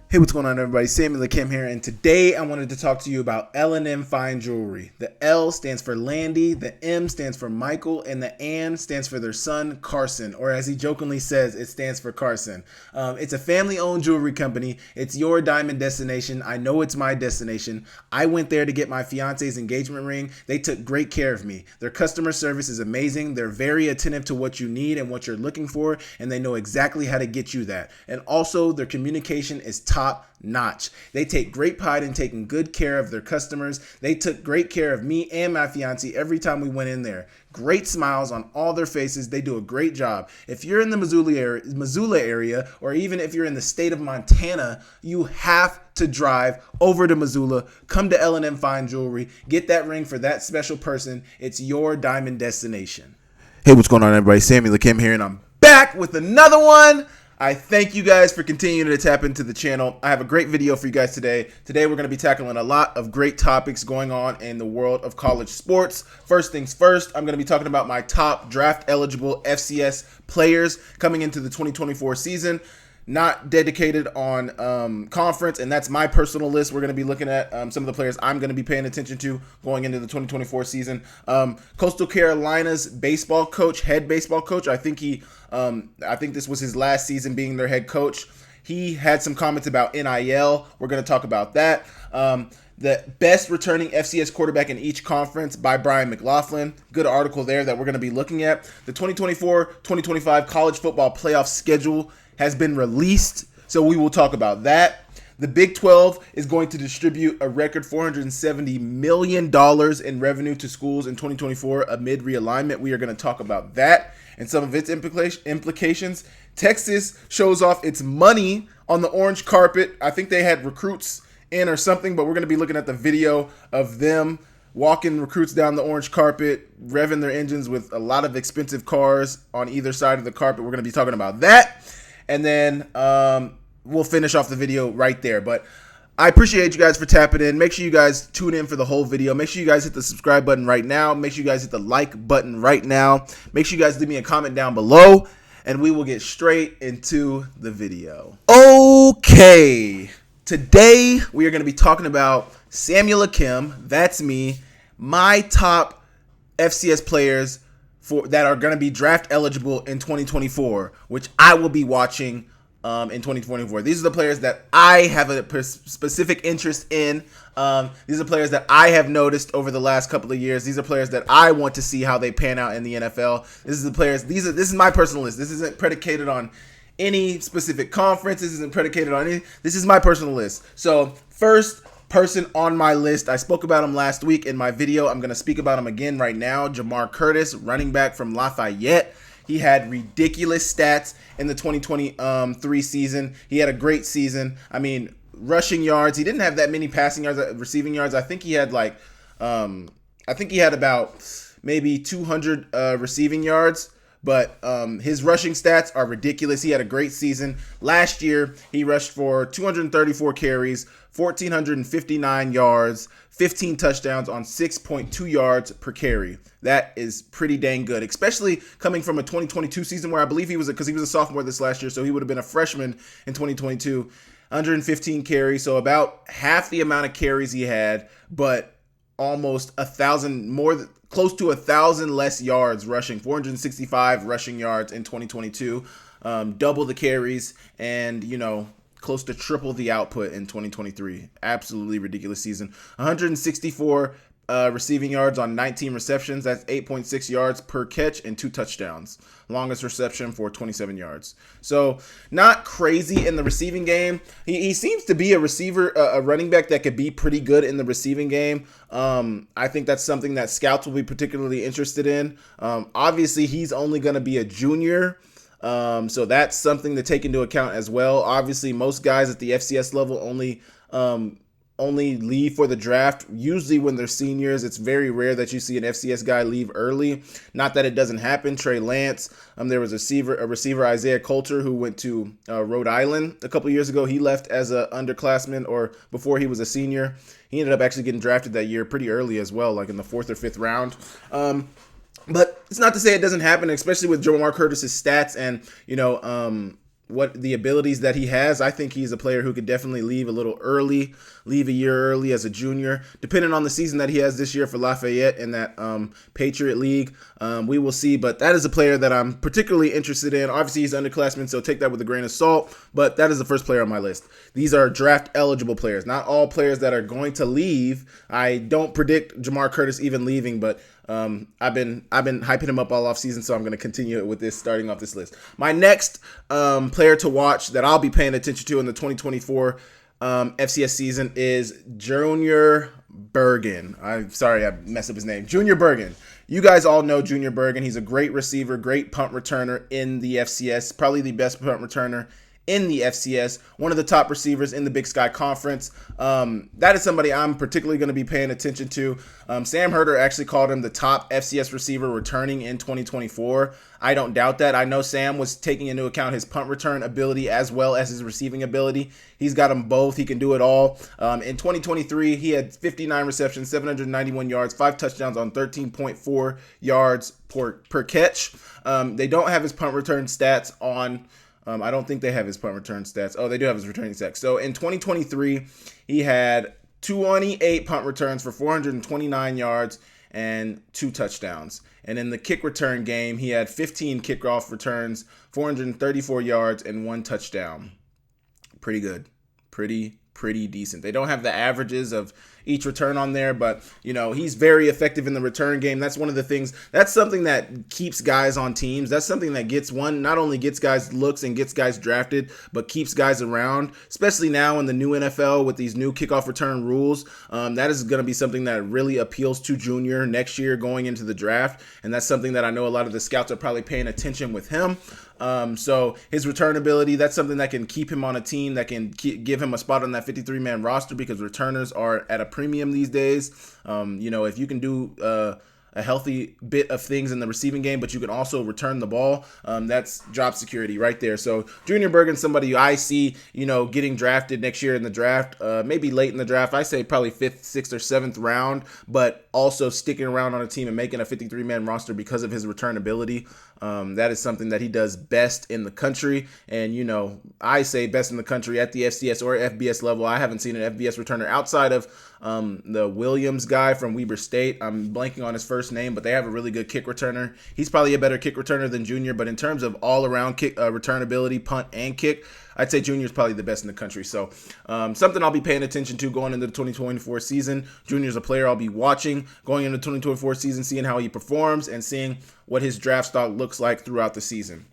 Hey, what's going on, everybody? Samuel Akem here, and today I wanted to talk to you about L&M Fine Jewelry. The L stands for Landy, the M stands for Michael, and the An stands for their son, Carson, or as he jokingly says, it stands for Carson. It's a family-owned jewelry company. It's your diamond destination. I know it's my destination. I went there to get my fiance's engagement ring. They took great care of me. Their customer service is amazing. They're very attentive to what you need and what you're looking for, and they know exactly how to get you that. And also, their communication is top notch. They take great pride in taking good care of their customers. They took great care of me and my fiance every time we went in there. Great smiles on all their faces. They do a great job. If you're in the Missoula area, or even if you're in the state of Montana, you have to drive over to Missoula, come to L&M Fine Jewelry, get that ring for that special person. It's your diamond destination. Hey, what's going on, everybody? Samuel Akem here, and I'm back with another one. I thank you guys for continuing to tap into the channel. I have a great video for you guys today. Today we're going to be tackling a lot of great topics going on in the world of college sports. First things first, I'm going to be talking about my top draft eligible FCS players coming into the 2024 season. Not dedicated on conference, and that's my personal list. We're going to be looking at some of the players I'm going to be paying attention to going into the 2024 season. Coastal Carolina's baseball coach, head baseball coach, I think this was his last season being their head coach. He had some comments about NIL. We're going to talk about that. The best returning FCS quarterback in each conference by Brian McLaughlin. Good article there that we're going to be looking at. The 2024-2025 college football playoff schedule has been released, so we will talk about that. The Big 12 is going to distribute a record $470 million in revenue to schools in 2024 amid realignment. We are going to talk about that and some of its implications. Texas shows off its money on the orange carpet. I think they had recruits in or something, but we're going to be looking at the video of them walking recruits down the orange carpet, revving their engines with a lot of expensive cars on either side of the carpet. We're going to be talking about that. And then we'll finish off the video right there. But I appreciate you guys for tapping in. Make sure you guys tune in for the whole video. Make sure you guys hit the subscribe button right now. Make sure you guys hit the like button right now. Make sure you guys leave me a comment down below, and we will get straight into the video. Okay. Today, we are going to be talking about Samuel Akem. That's me. My top FCS players that are going to be draft eligible in 2024, which I will be watching in 2024. These are the players that I have a specific interest in. These are players that I have noticed over the last couple of years. These are players that I want to see how they pan out in the NFL. This is my personal list. This isn't predicated on any specific conference. This isn't predicated on any. This is my personal list. So first person on my list, I spoke about him last week in my video. I'm going to speak about him again right now. Jamar Curtis, running back from Lafayette. He had ridiculous stats in the 2023 season. He had a great season. I mean, rushing yards. He didn't have that many passing yards, receiving yards. I think he had about maybe 200 receiving yards. But his rushing stats are ridiculous. He had a great season. Last year, he rushed for 234 carries, 1,459 yards, 15 touchdowns on 6.2 yards per carry. That is pretty dang good, especially coming from a 2022 season where I believe he was a sophomore this last year, so he would have been a freshman in 2022. 115 carries, so about half the amount of carries he had, but almost 1,000 more. Close to 1,000 less yards rushing, 465 rushing yards in 2022, double the carries, and, close to triple the output in 2023. Absolutely ridiculous season. 164 receiving yards on 19 receptions. That's 8.6 yards per catch and 2 touchdowns. Longest reception for 27 yards. So not crazy in the receiving game. He seems to be a receiver, a running back that could be pretty good in the receiving game. I think that's something that scouts will be particularly interested in. Obviously, he's only going to be a junior. So that's something to take into account as well. Obviously, most guys at the FCS level only leave for the draft usually when they're seniors. It's very rare that you see an FCS guy leave early. Not that it doesn't happen. Trey Lance, there was a receiver Isaiah Coulter, who went to Rhode Island a couple years ago. He left as an underclassman, or before he was a senior. He ended up actually getting drafted that year pretty early as well, like in the 4th or 5th round. But it's not to say it doesn't happen, especially with Jamar Curtis's stats and, what the abilities that he has, I think he's a player who could definitely leave a little early, leave a year early as a junior, depending on the season that he has this year for Lafayette in that Patriot League. We will see, but that is a player that I'm particularly interested in. Obviously, he's underclassman, so take that with a grain of salt, but that is the first player on my list. These are draft eligible players, not all players that are going to leave. I don't predict Jamar Curtis even leaving, but I've been hyping him up all off season, so I'm going to continue with this starting off this list. My next player to watch that I'll be paying attention to in the 2024 FCS season is Junior Bergen. I'm sorry I messed up his name. Junior Bergen. You guys all know Junior Bergen. He's a great receiver, great punt returner in the FCS, probably the best punt returner in the FCS, one of the top receivers in the Big Sky Conference. That is somebody I'm particularly going to be paying attention to. Sam Herder actually called him the top FCS receiver returning in 2024. I don't doubt that. I know Sam was taking into account his punt return ability as well as his receiving ability. He's got them both. He can do it all. In 2023, he had 59 receptions, 791 yards, 5 touchdowns on 13.4 yards per catch. They don't have his punt return stats on... I don't think they have his punt return stats. Oh, they do have his returning stats. So in 2023, he had 28 punt returns for 429 yards and 2 touchdowns. And in the kick return game, he had 15 kickoff returns, 434 yards, and 1 touchdown. Pretty good. Pretty decent. They don't have the averages of each return on there, but he's very effective in the return game. That's one of the things. That's something that keeps guys on teams. That's something that not only gets guys looks and gets guys drafted, but keeps guys around, especially now in the new NFL with these new kickoff return rules. That is going to be something that really appeals to Junior next year going into the draft, and that's something that I know a lot of the scouts are probably paying attention with him. So his return ability, that's something that can keep him on a team, that can give him a spot on that 53-man roster, because returners are at a premium these days. If you can do a healthy bit of things in the receiving game, but you can also return the ball, that's job security right there. So Junior Bergen, somebody I see, getting drafted next year in the draft, maybe late in the draft. I say probably 5th, 6th, or 7th round, but also sticking around on a team and making a 53-man roster because of his return ability. That is something that he does best in the country. And, I say best in the country at the FCS or FBS level. I haven't seen an FBS returner outside of the Williams guy from Weber State. I'm blanking on his first name, but they have a really good kick returner. He's probably a better kick returner than Junior, but in terms of all-around kick return ability, punt and kick, I'd say Junior's probably the best in the country. So something I'll be paying attention to going into the 2024 season. Junior's a player I'll be watching going into the 2024 season, seeing how he performs and seeing what his draft stock looks like throughout the season.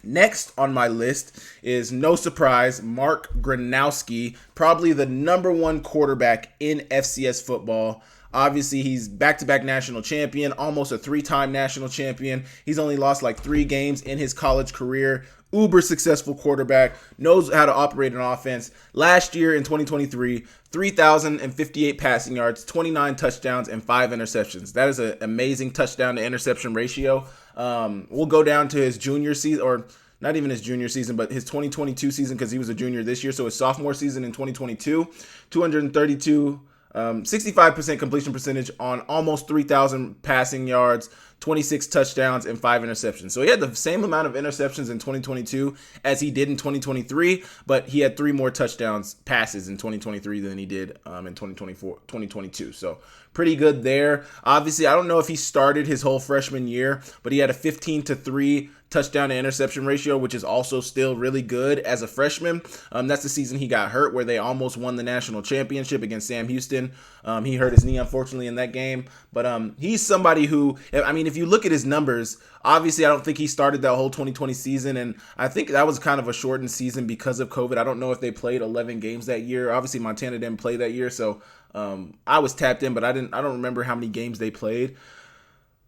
Next on my list is, no surprise, Mark Gronowski, probably the number 1 quarterback in FCS football. Obviously, he's back-to-back national champion, almost a 3-time national champion. He's only lost like 3 games in his college career. Uber successful quarterback, knows how to operate an offense. Last year in 2023, 3,058 passing yards, 29 touchdowns, and 5 interceptions. That is an amazing touchdown to interception ratio. We'll go down to his junior season, or not even his junior season, but his 2022 season, because he was a junior this year. So his sophomore season in 2022, 232, 65% completion percentage on almost 3,000 passing yards, 26 touchdowns, and 5 interceptions. So he had the same amount of interceptions in 2022 as he did in 2023, but he had 3 more touchdowns passes in 2023 than he did in 2022. So pretty good there. Obviously, I don't know if he started his whole freshman year, but he had a 15-3 touchdown to interception ratio, which is also still really good as a freshman. That's the season he got hurt, where they almost won the national championship against Sam Houston. He hurt his knee, unfortunately, in that game. But he's somebody who, if you look at his numbers, obviously I don't think he started that whole 2020 season, and I think that was kind of a shortened season because of COVID. I don't know if they played 11 games that year. Obviously, Montana didn't play that year, so I was tapped in, but I don't remember how many games they played.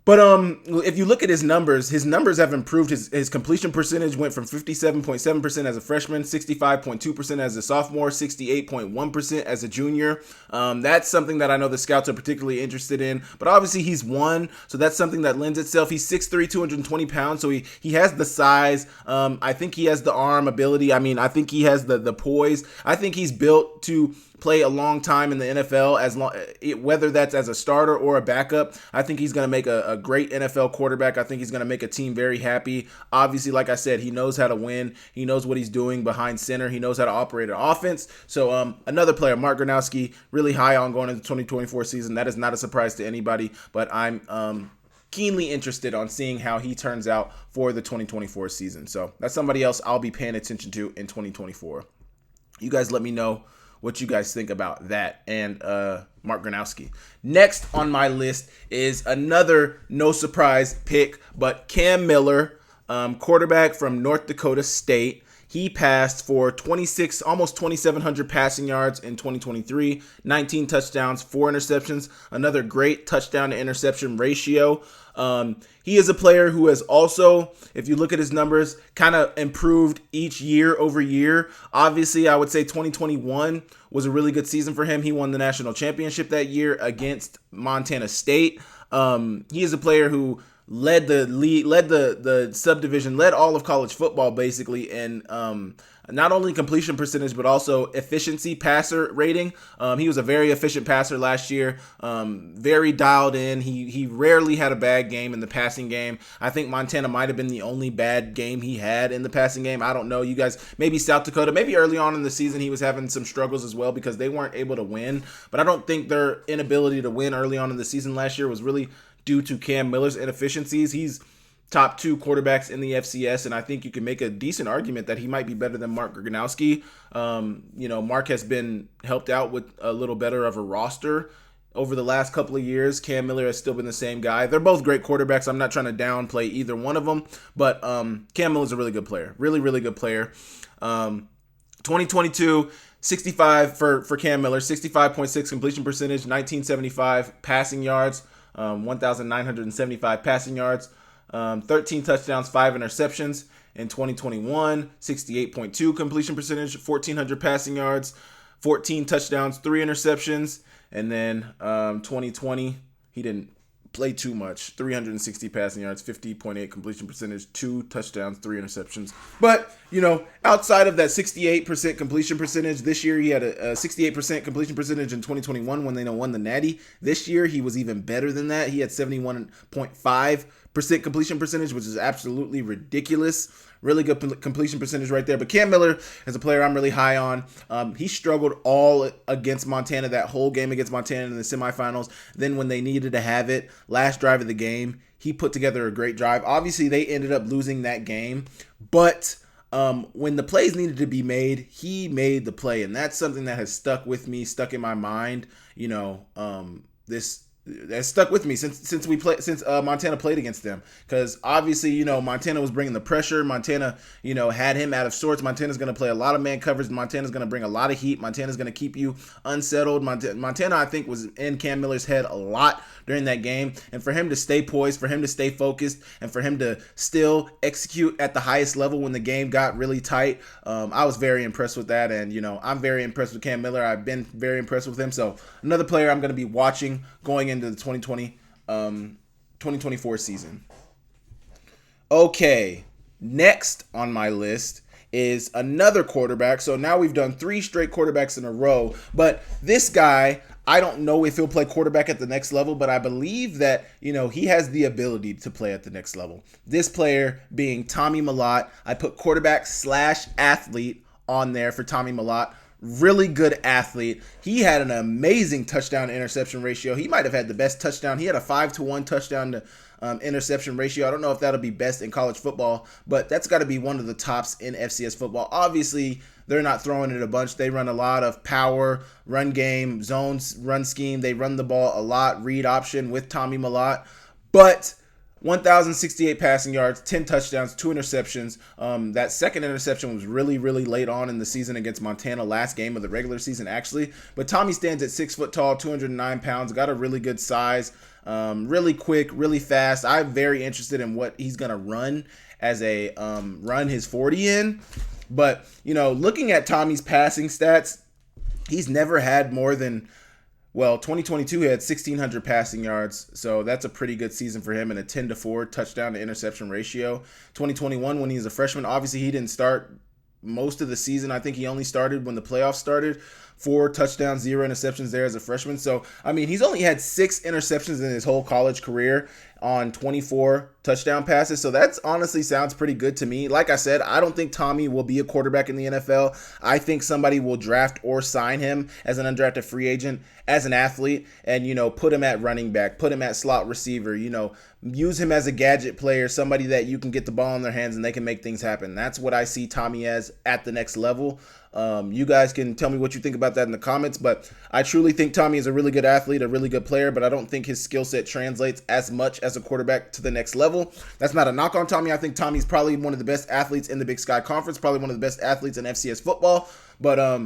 But if you look at his numbers have improved. His completion percentage went from 57.7% as a freshman, 65.2% as a sophomore, 68.1% as a junior. That's something that I know the scouts are particularly interested in. But obviously he's won, so that's something that lends itself. He's 6'3", 220 pounds, so he has the size. I think he has the arm ability. I think he has the poise. I think he's built to play a long time in the NFL, whether that's as a starter or a backup. I think he's going to make a great NFL quarterback. I think he's going to make a team very happy. Obviously, like I said, he knows how to win. He knows what he's doing behind center. He knows how to operate an offense. So another player, Mark Gronowski, really high on going into the 2024 season. That is not a surprise to anybody, but I'm keenly interested on seeing how he turns out for the 2024 season. So that's somebody else I'll be paying attention to in 2024. You guys let me know what you guys think about that and Mark Gronowski. Next on my list is another no surprise pick, but Cam Miller, quarterback from North Dakota State. He passed for almost 2,700 passing yards in 2023, 19 touchdowns, 4 interceptions, another great touchdown to interception ratio. He is a player who has also, if you look at his numbers, kind of improved each year over year. Obviously, I would say 2021 was a really good season for him. He won the national championship that year against Montana State. He is a player who led the league, led the subdivision, led all of college football basically, and not only completion percentage but also efficiency passer rating. He was a very efficient passer last year, very dialed in. He rarely had a bad game in the passing game. I think Montana might have been the only bad game he had in the passing game. I don't know, you guys, maybe South Dakota, maybe early on in the season he was having some struggles as well because they weren't able to win, but I don't think their inability to win early on in the season last year was really due to Cam Miller's inefficiencies. He's top 2 quarterbacks in the FCS, and I think you can make a decent argument that he might be better than Mark Gronowski. Mark has been helped out with a little better of a roster over the last couple of years. Cam Miller has still been the same guy. They're both great quarterbacks. I'm not trying to downplay either one of them, but Cam Miller's a really good player. Really, really good player. 2022, 65 for Cam Miller, 65.6 completion percentage, 1975 passing yards, 1,975 passing yards, 13 touchdowns, 5 interceptions. In 2021, 68.2 completion percentage, 1,400 passing yards, 14 touchdowns, 3 interceptions. And then 2020, he didn't play too much, 360 passing yards, 50.8 completion percentage, 2 touchdowns, 3 interceptions. But, outside of that 68% completion percentage, this year he had a 68% completion percentage in 2021 when they won the Natty. This year he was even better than that. He had 71.5% completion percentage, which is absolutely ridiculous. Really good completion percentage right there. But Cam Miller is a player I'm really high on. He struggled all against Montana, that whole game against Montana in the semifinals. Then when they needed to have it, last drive of the game, he put together a great drive. Obviously, they ended up losing that game. But when the plays needed to be made, he made the play. And that's something that has stuck with me, stuck in my mind. That's stuck with me since Montana played against them, because obviously Montana was bringing the pressure. Montana had him out of sorts. Montana's going to play a lot of man coverage. Montana's going to bring a lot of heat. Montana's going to keep you unsettled. Montana I think was in Cam Miller's head a lot during that game, and for him to stay poised, for him to stay focused, and for him to still execute at the highest level when the game got really tight, I was very impressed with that. And I'm very impressed with Cam Miller. I've been very impressed with him. So another player I'm going to be watching going into the 2024 season. Okay, next on my list is another quarterback. So now we've done 3 straight quarterbacks in a row, but this guy, I don't know if he'll play quarterback at the next level, but I believe that, he has the ability to play at the next level. This player being Tommy Mellott. I put quarterback / athlete on there for Tommy Mellott. Really good athlete. He had an amazing touchdown to interception ratio. He might have had the best touchdown. He had a 5-to-1 touchdown to interception ratio. I don't know if that'll be best in college football, but that's got to be one of the tops in FCS football. Obviously, they're not throwing it a bunch. They run a lot of power, run game, zones, run scheme. They run the ball a lot, read option with Tommy Mellott. But 1,068 passing yards, 10 touchdowns, 2 interceptions. That second interception was really, really late on in the season against Montana, last game of the regular season, actually. But Tommy stands at 6 foot tall, 209 pounds, got a really good size, really quick, really fast. I'm very interested in what he's going to run as a run his 40 in. But, looking at Tommy's passing stats, he's never had more than, 2022 he had 1,600 passing yards, so that's a pretty good season for him, and a 10-to-4 touchdown to interception ratio. 2021, when he was a freshman, obviously he didn't start most of the season. I think he only started when the playoffs started. 4 touchdowns, 0 interceptions there as a freshman. So, I mean, he's only had 6 interceptions in his whole college career on 24 touchdown passes. So that honestly sounds pretty good to me. Like I said, I don't think Tommy will be a quarterback in the NFL. I think somebody will draft or sign him as an undrafted free agent, as an athlete, and, put him at running back, put him at slot receiver, use him as a gadget player, somebody that you can get the ball in their hands and they can make things happen. That's what I see Tommy as at the next level. You guys can tell me what you think about that in the comments, but I truly think Tommy is a really good athlete, a really good player, but I don't think his skill set translates as much as a quarterback to the next level. That's not a knock on Tommy. I think Tommy's probably one of the best athletes in the Big Sky Conference, probably one of the best athletes in FCS football, but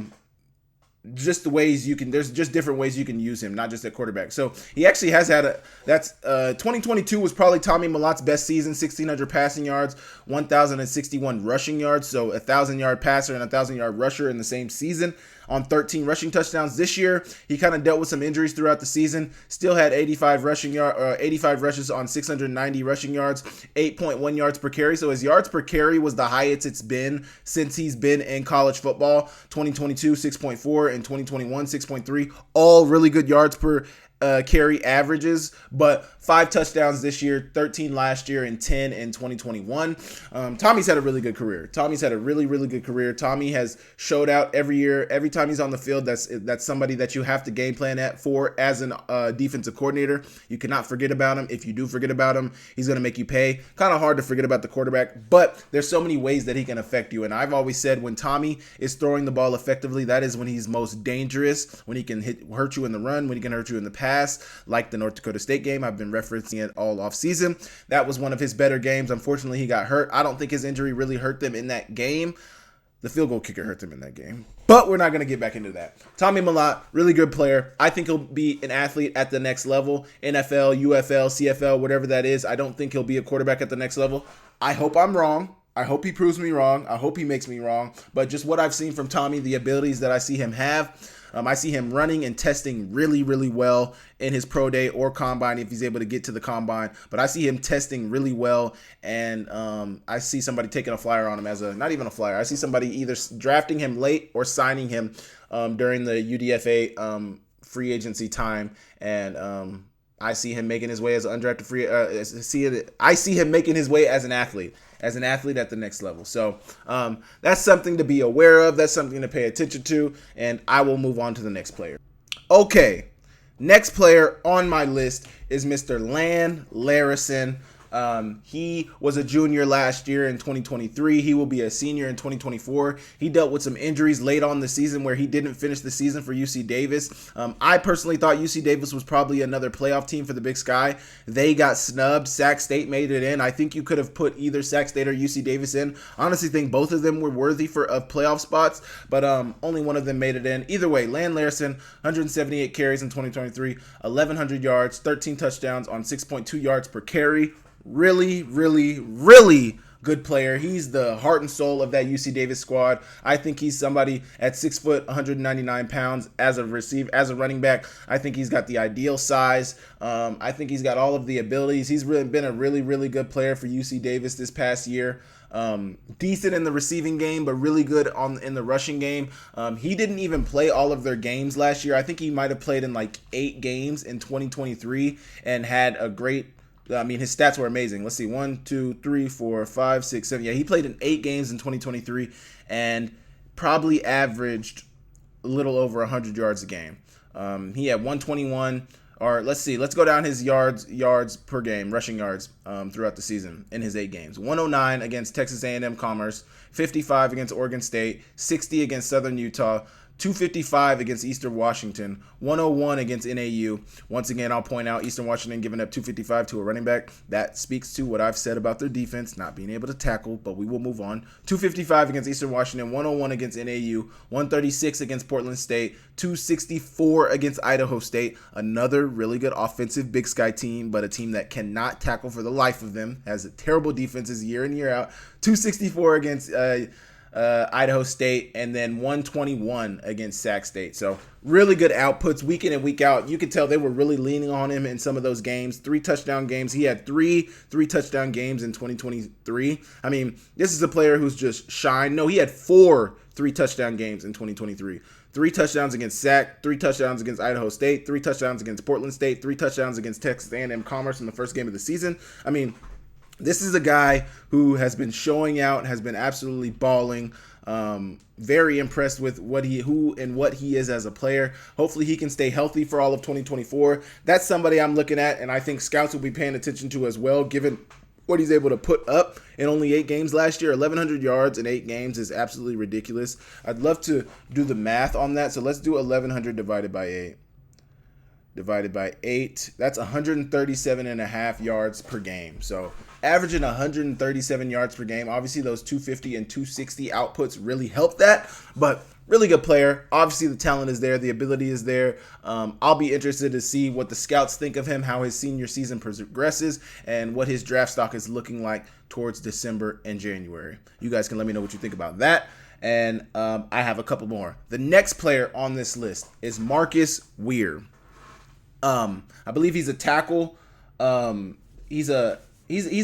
just the ways there's just different ways you can use him, not just at quarterback. So he actually has had 2022 was probably Tommy Malot's best season, 1,600 passing yards, 1,061 rushing yards. So 1,000-yard passer and 1,000-yard rusher in the same season on 13 rushing touchdowns. This year, he kind of dealt with some injuries throughout the season. Still had 85 rushes on 690 rushing yards, 8.1 yards per carry. So his yards per carry was the highest it's been since he's been in college football. 2022, 6.4, and 2021, 6.3. All really good yards per carry averages, but 5 touchdowns this year, 13 last year, and 10 in 2021. Tommy's had a really good career. Tommy's had a really, really good career. Tommy has showed out every year. Every time he's on the field, that's somebody that you have to game plan for as an defensive coordinator. You cannot forget about him. If you do forget about him, he's going to make you pay. Kind of hard to forget about the quarterback, but there's so many ways that he can affect you. And I've always said when Tommy is throwing the ball effectively, that is when he's most dangerous, when he can hurt you in the run, when he can hurt you in the pass, like the North Dakota State game. I've been referencing it all off season. That was one of his better games. Unfortunately, he got hurt. I don't think his injury really hurt them in that game. The field goal kicker hurt them in that game. But we're not going to get back into that. Tommy Malott, really good player. I think he'll be an athlete at the next level. NFL, UFL, CFL, whatever that is. I don't think he'll be a quarterback at the next level. I hope I'm wrong. I hope he proves me wrong. I hope he makes me wrong. But just what I've seen from Tommy, the abilities that I see him have, I see him running and testing really, really well in his pro day or combine if he's able to get to the combine. But I see him testing really well, and I see somebody taking a flyer on him not even a flyer. I see somebody either drafting him late or signing him during the UDFA free agency time, and I see him making his way as an undrafted free. I see him making his way as an athlete at the next level. So that's something to be aware of. That's something to pay attention to. And I will move on to the next player. Okay, next player on my list is Mr. Lan Larison. He was a junior last year in 2023. He will be a senior in 2024. He dealt with some injuries late on the season where he didn't finish the season for UC Davis. I personally thought UC Davis was probably another playoff team for the Big Sky. They got snubbed. Sac State made it in. I think you could have put either Sac State or UC Davis in. Honestly, think both of them were worthy of playoff spots, but only one of them made it in. Either way, Lan Larison, 178 carries in 2023, 1,100 yards, 13 touchdowns on 6.2 yards per carry. Really, really, really good player. He's the heart and soul of that UC Davis squad. I think he's somebody at 6 foot, 199 pounds as a running back. I think he's got the ideal size. I think he's got all of the abilities. He's really been a really, really good player for UC Davis this past year. Decent in the receiving game, but really good in the rushing game. He didn't even play all of their games last year. I think he might have played in like 8 games in 2023 and had a great. His stats were amazing. Let's see, 1, 2, 3, 4, 5, 6, 7. Yeah, he played in 8 games in 2023 and probably averaged a little over 100 yards a game. He had 121, or let's go down his yards per game, rushing yards throughout the season in his 8 games. 109 against Texas A&M Commerce, 55 against Oregon State, 60 against Southern Utah, 255 against Eastern Washington, 101 against NAU. Once again, I'll point out Eastern Washington giving up 255 to a running back. That speaks to what I've said about their defense, not being able to tackle, but we will move on. 255 against Eastern Washington, 101 against NAU, 136 against Portland State, 264 against Idaho State. Another really good offensive Big Sky team, but a team that cannot tackle for the life of them, has a terrible defenses year in, year out. 264 against Idaho State, and then 121 against Sac State. So really good outputs week in and week out. You could tell they were really leaning on him in some of those games. 3 touchdown games. He had three touchdown games in 2023. I mean, this is a player who's just shined. No, he had 4 3-touchdown games in 2023. 3 touchdowns against Sac, 3 touchdowns against Idaho State, 3 touchdowns against Portland State, 3 touchdowns against Texas A&M Commerce in the first game of the season. I mean, this is a guy who has been showing out, has been absolutely balling. Very impressed with what he is as a player. Hopefully he can stay healthy for all of 2024. That's somebody I'm looking at, and I think scouts will be paying attention to as well, given what he's able to put up in only 8 games last year. 1,100 yards in 8 games is absolutely ridiculous. I'd love to do the math on that. So let's do 1,100 divided by 8. Divided by 8. That's 137.5 yards per game. So averaging 137 yards per game. Obviously, those 250 and 260 outputs really help that. But really good player. Obviously, the talent is there. The ability is there. I'll be interested to see what the scouts think of him, how his senior season progresses, and what his draft stock is looking like towards December and January. You guys can let me know what you think about that. And I have a couple more. The next player on this list is Marcus Weir. I believe he's a tackle. He's a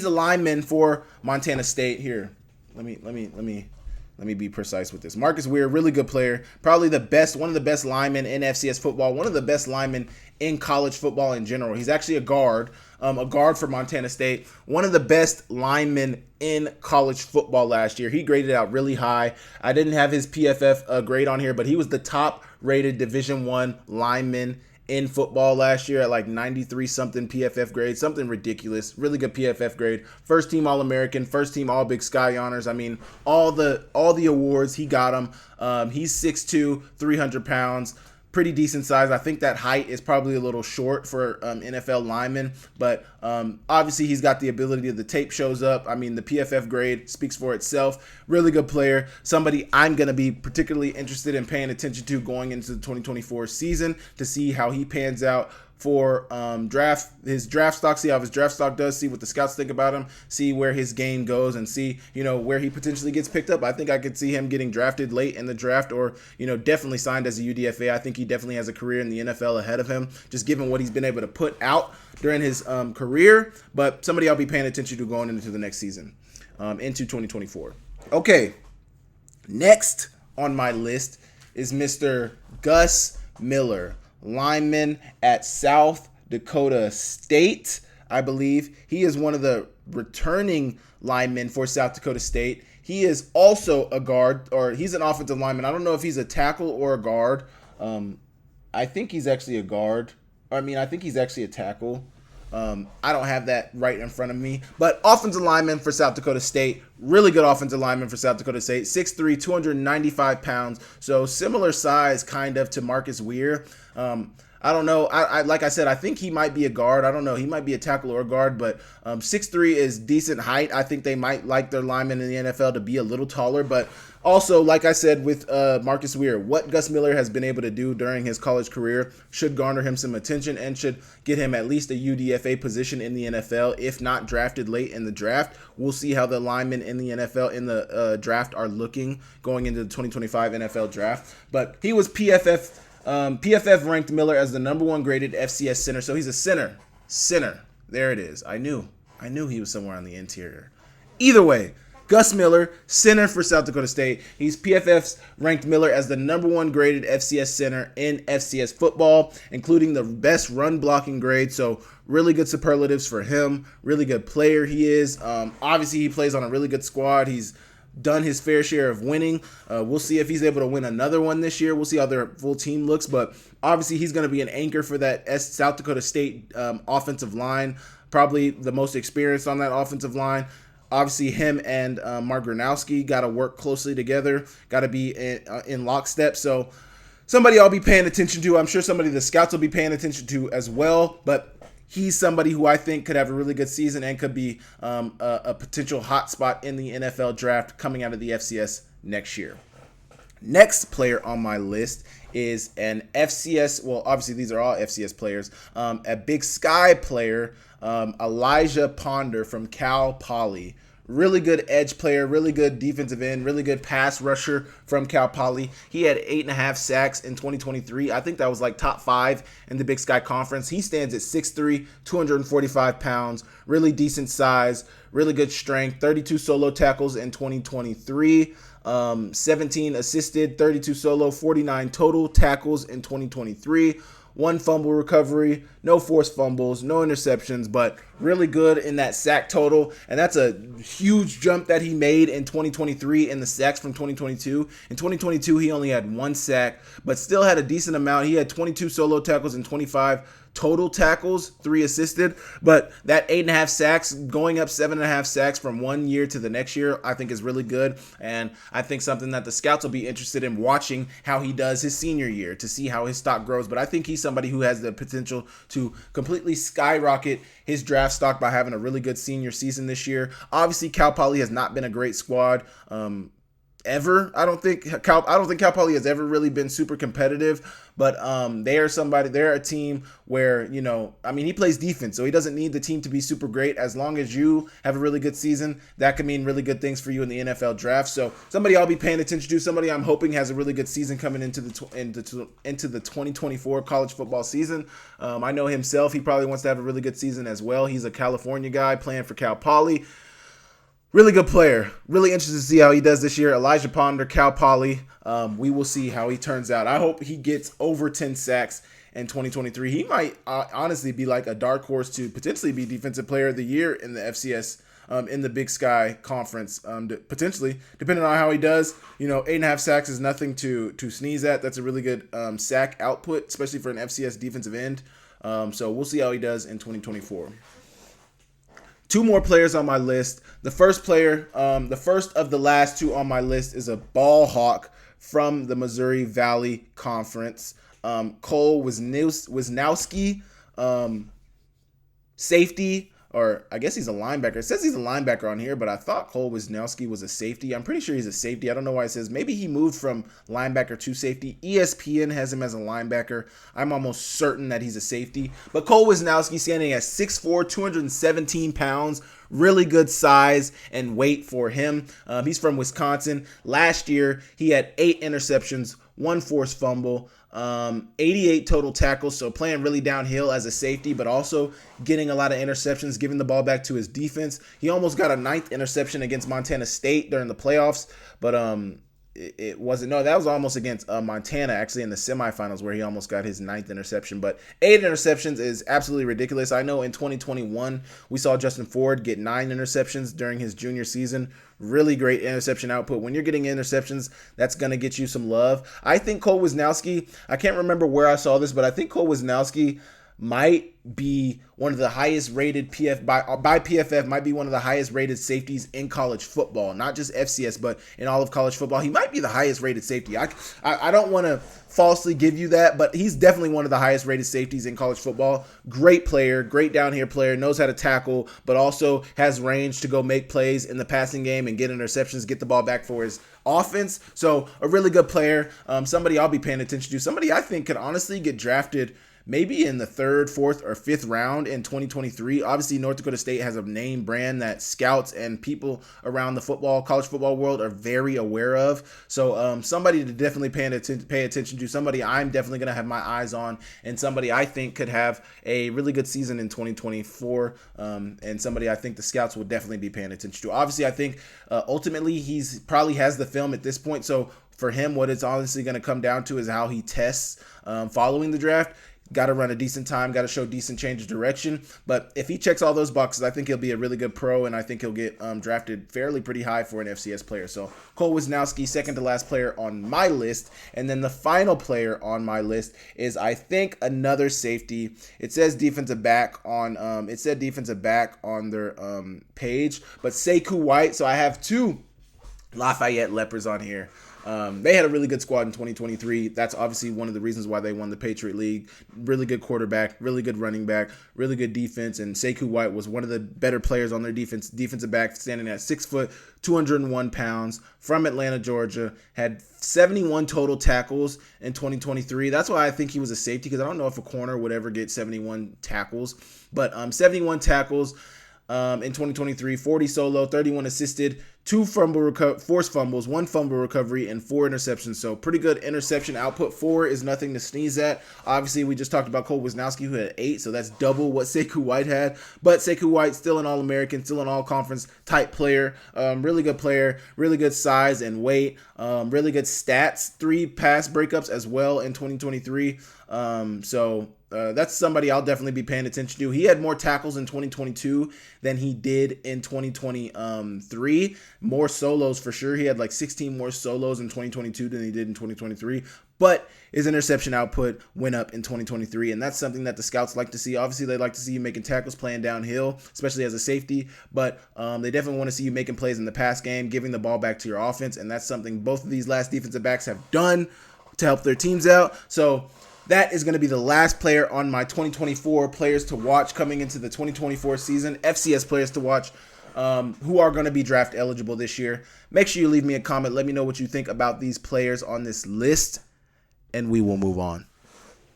lineman for Montana State. Here, let me be precise with this. Marcus Weir, really good player, probably one of the best linemen in FCS football, one of the best linemen in college football in general. He's actually a guard for Montana State, one of the best linemen in college football last year. He graded out really high. I didn't have his PFF grade on here, but he was the top rated Division I lineman in football last year at like 93 something PFF grade, something ridiculous. Really good PFF grade. First team All-American, first team All Big Sky honors. I mean, all the awards, he got them. He's 6'2", 300 pounds. Pretty decent size. I think that height is probably a little short for NFL linemen, but obviously he's got the ability. The tape shows up. I mean, the PFF grade speaks for itself. Really good player. Somebody I'm going to be particularly interested in paying attention to going into the 2024 season to see how he pans out for his draft stock, see how his draft stock does, see what the scouts think about him, see where his game goes, and see, where he potentially gets picked up. I think I could see him getting drafted late in the draft or, definitely signed as a UDFA. I think he definitely has a career in the NFL ahead of him, just given what he's been able to put out during his career, but somebody I'll be paying attention to going into the next season, into 2024. Okay, next on my list is Mr. Gus Miller, lineman at South Dakota State, I believe. He is one of the returning linemen for South Dakota State. He is also a guard, or he's an offensive lineman. I don't know if he's a tackle or a guard. I think he's actually a guard. I think he's actually a tackle. I don't have that right in front of me. But offensive lineman for South Dakota State. Really good offensive lineman for South Dakota State. 6'3", 295 pounds. So similar size kind of to Marcus Weir. I don't know. I like I said, I think he might be a guard. I don't know. He might be a tackle or a guard, but 6'3" is decent height. I think they might like their linemen in the NFL to be a little taller, but also, like I said with Marcus Weir, what Gus Miller has been able to do during his college career should garner him some attention and should get him at least a UDFA position in the NFL, if not drafted late in the draft. We'll see how the linemen in the NFL in the draft are looking going into the 2025 NFL draft. But he was PFF ranked Miller as the number 1 graded FCS center. So he's a center. There it is. I knew he was somewhere on the interior. Either way, Gus Miller, center for South Dakota State. He's PFF's ranked Miller as the number 1 graded FCS center in FCS football, including the best run blocking grade. So really good superlatives for him. Really good player he is. Obviously, he plays on a really good squad. He's done his fair share of winning. We'll see if he's able to win another one this year. We'll see how their full team looks, but obviously he's going to be an anchor for that South Dakota State offensive line, probably the most experienced on that offensive line. Obviously, him and Mark Gronowski got to work closely together, got to be in lockstep. So somebody I'll be paying attention to. I'm sure somebody the scouts will be paying attention to as well, but he's somebody who I think could have a really good season and could be a potential hot spot in the NFL draft coming out of the FCS next year. Next player on my list is an FCS, well, obviously these are all FCS players, a Big Sky player, Elijah Ponder from Cal Poly. Really good edge player, really good defensive end, really good pass rusher from Cal Poly. He had 8.5 sacks in 2023. I think that was like top 5 in the Big Sky Conference. He stands at 6'3", 245 pounds, really decent size, really good strength, 32 solo tackles in 2023. 17 assisted, 32 solo, 49 total tackles in 2023. One fumble recovery, no forced fumbles, no interceptions, but really good in that sack total. And that's a huge jump that he made in 2023 in the sacks from 2022. In 2022, he only had 1 sack, but still had a decent amount. He had 22 solo tackles and 25 total tackles, 3 assisted, but that 8.5 sacks, going up 7.5 sacks from one year to the next year, I think is really good. And I think something that the scouts will be interested in watching how he does his senior year to see how his stock grows. But I think he's somebody who has the potential to completely skyrocket his draft stock by having a really good senior season this year. Obviously, Cal Poly has not been a great squad. Ever. I don't think Cal Poly has ever really been super competitive, but they're a team where, he plays defense, so he doesn't need the team to be super great. As long as you have a really good season, that could mean really good things for you in the NFL draft. So somebody I'll be paying attention to, somebody I'm hoping has a really good season coming into the 2024 college football season. I know himself, he probably wants to have a really good season as well. He's a California guy playing for Cal Poly. Really good player. Really interested to see how he does this year. Elijah Ponder, Cal Poly. We will see how he turns out. I hope he gets over 10 sacks in 2023. He might honestly be like a dark horse to potentially be Defensive Player of the Year in the FCS, in the Big Sky Conference, potentially, depending on how he does. 8.5 sacks is nothing to sneeze at. That's a really good sack output, especially for an FCS defensive end. So we'll see how he does in 2024. 2 more players on my list. The first player, the first of the last 2 on my list is a ball hawk from the Missouri Valley Conference. Cole Wisniewski, safety, or I guess he's a linebacker. It says he's a linebacker on here, but I thought Cole Wisniewski was a safety. I'm pretty sure he's a safety. I don't know why it says. Maybe he moved from linebacker to safety. ESPN has him as a linebacker. I'm almost certain that he's a safety. But Cole Wisniewski standing at 6'4", 217 pounds. Really good size and weight for him. He's from Wisconsin. Last year, he had 8 interceptions, 1 forced fumble, 88 total tackles, so playing really downhill as a safety, but also getting a lot of interceptions, giving the ball back to his defense. He almost got a 9th interception against Montana State during the playoffs, but it wasn't. No, that was almost against Montana, actually, in the semifinals, where he almost got his 9th interception. But 8 interceptions is absolutely ridiculous. I know in 2021, we saw Justin Ford get 9 interceptions during his junior season. Really great interception output. When you're getting interceptions, that's going to get you some love. I think Cole Wisniewski, I can't remember where I saw this, but I think Cole Wisniewski might be one of the highest rated by PFF, might be one of the highest rated safeties in college football, not just FCS, but in all of college football. He might be the highest rated safety. I don't want to falsely give you that, but he's definitely one of the highest rated safeties in college football. Great player, great down here player, knows how to tackle, but also has range to go make plays in the passing game and get interceptions, get the ball back for his offense. So a really good player, somebody I'll be paying attention to, somebody I think could honestly get drafted maybe in the 3rd, 4th, or 5th round in 2023. Obviously, North Dakota State has a name brand that scouts and people around the college football world are very aware of. So somebody to definitely pay attention to, somebody I'm definitely going to have my eyes on, and somebody I think could have a really good season in 2024, and somebody I think the scouts will definitely be paying attention to. Obviously, I think ultimately he's probably has the film at this point, so for him, what it's honestly going to come down to is how he tests following the draft. Got to run a decent time, got to show decent change of direction. But if he checks all those boxes, I think he'll be a really good pro, and I think he'll get drafted fairly pretty high for an FCS player. So Cole Wisniewski, second to last player on my list. And then the final player on my list is, I think, another safety. It says defensive back on their page, but Sekou White. So I have 2 Lafayette Lepers on here. They had a really good squad in 2023. That's obviously one of the reasons why they won the Patriot League. Really good quarterback, really good running back, really good defense, and Sekou White was one of the better players on their defensive back, standing at 6 foot, 201 pounds, from Atlanta, Georgia, had 71 total tackles in 2023. That's why I think he was a safety, because I don't know if a corner would ever get 71 tackles, but 71 tackles. in 2023, 40 solo, 31 assisted, 2 forced fumbles, 1 fumble recovery, and 4 interceptions. So pretty good interception output. 4 is nothing to sneeze at. Obviously, we just talked about Cole Wisnowski, who had 8, so that's double what Sekou White had. But Sekou White, still an All-American, still an All-Conference type player. Really good player, really good size and weight, really good stats. 3 pass breakups as well in 2023. That's somebody I'll definitely be paying attention to. He had more tackles in 2022 than he did in 2023. More solos for sure. He had like 16 more solos in 2022 than he did in 2023. But his interception output went up in 2023, and that's something that the scouts like to see. Obviously, they like to see you making tackles, playing downhill, especially as a safety, but they definitely want to see you making plays in the pass game, giving the ball back to your offense, and that's something both of these last defensive backs have done to help their teams out. So that is going to be the last player on my 2024 players to watch coming into the 2024 season, FCS players to watch who are going to be draft eligible this year. Make sure you leave me a comment. Let me know what you think about these players on this list, and we will move on.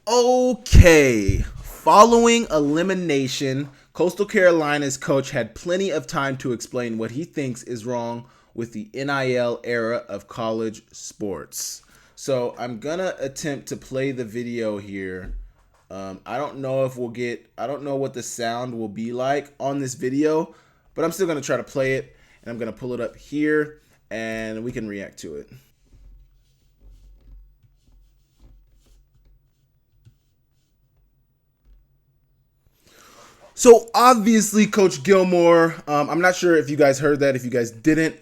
Okay, following elimination, Coastal Carolina's coach had plenty of time to explain what he thinks is wrong with the NIL era of college sports. So I'm going to attempt to play the video here. I don't know what the sound will be like on this video, but I'm still going to try to play it, and I'm going to pull it up here, and we can react to it. So obviously, Coach Gilmore, I'm not sure if you guys heard that. If you guys didn't,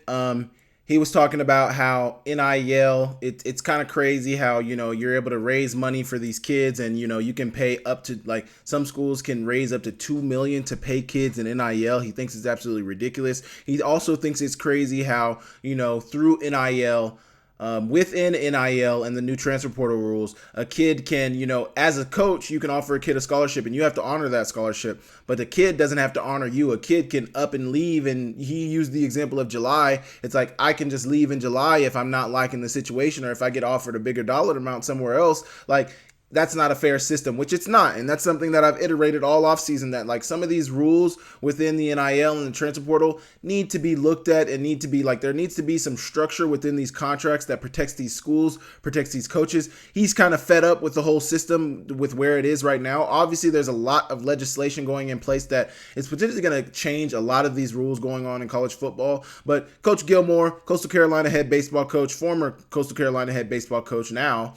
he was talking about how NIL, it's kind of crazy how, you're able to raise money for these kids, and, you can pay up to, like, some schools can raise up to $2 million to pay kids in NIL. He thinks it's absolutely ridiculous. He also thinks it's crazy how, through NIL, within NIL and the new transfer portal rules, a kid can, as a coach, you can offer a kid a scholarship and you have to honor that scholarship, but the kid doesn't have to honor you. A kid can up and leave, and he used the example of July. It's like, I can just leave in July if I'm not liking the situation, or if I get offered a bigger dollar amount somewhere else. Like, that's not a fair system, which it's not. And that's something that I've iterated all offseason, that like some of these rules within the NIL and the transfer portal need to be looked at, and need to be like, there needs to be some structure within these contracts that protects these schools, protects these coaches. He's kind of fed up with the whole system with where it is right now. Obviously, there's a lot of legislation going in place that is potentially going to change a lot of these rules going on in college football. But Coach Gilmore, Coastal Carolina head baseball coach, former Coastal Carolina head baseball coach now,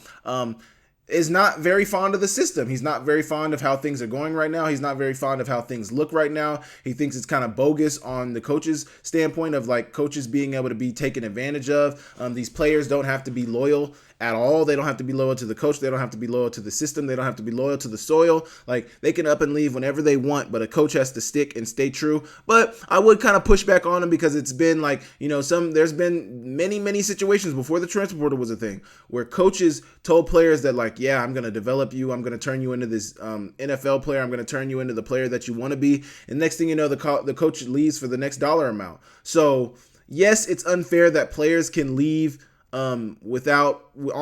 is not very fond of the system. He's not very fond of how things are going right now. He's not very fond of how things look right now. He thinks it's kind of bogus on the coaches' standpoint of like coaches being able to be taken advantage of. These players don't have to be loyal at all. They don't have to be loyal to the coach. They don't have to be loyal to the system. They don't have to be loyal to the soil. Like, they can up and leave whenever they want, but a coach has to stick and stay true. But I would kind of push back on him, because it's been like, there's been many situations before the transfer portal was a thing where coaches told players that like, yeah, I'm going to develop you. I'm going to turn you into this NFL player. I'm going to turn you into the player that you want to be. And next thing you know, the coach leaves for the next dollar amount. So yes, it's unfair that players can leave on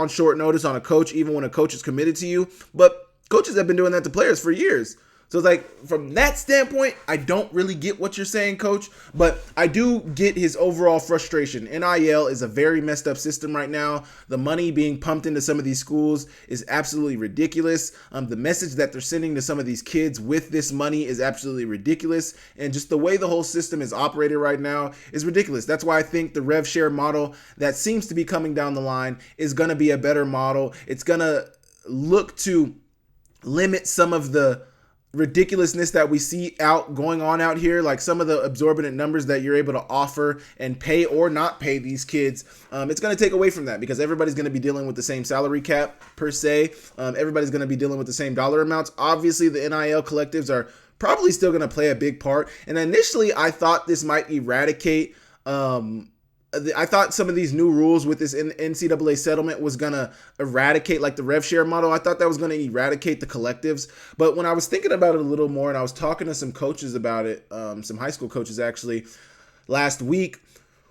short notice on a coach, even when a coach is committed to you. But coaches have been doing that to players for years. So it's like, from that standpoint, I don't really get what you're saying, coach, but I do get his overall frustration. NIL is a very messed up system right now. The money being pumped into some of these schools is absolutely ridiculous. The message that they're sending to some of these kids with this money is absolutely ridiculous. And just the way the whole system is operated right now is ridiculous. That's why I think the rev share model that seems to be coming down the line is going to be a better model. It's going to look to limit some of the ridiculousness that we see going on out here, like some of the exorbitant numbers that you're able to offer and pay or not pay these kids. It's going to take away from that, because everybody's going to be dealing with the same salary cap per se. Everybody's going to be dealing with the same dollar amounts. Obviously, the NIL collectives are probably still going to play a big part. And initially, I thought this might eradicate I thought some of these new rules with this NCAA settlement was going to eradicate like the rev share model. I thought that was going to eradicate the collectives. But when I was thinking about it a little more, and I was talking to some coaches about it, some high school coaches actually last week,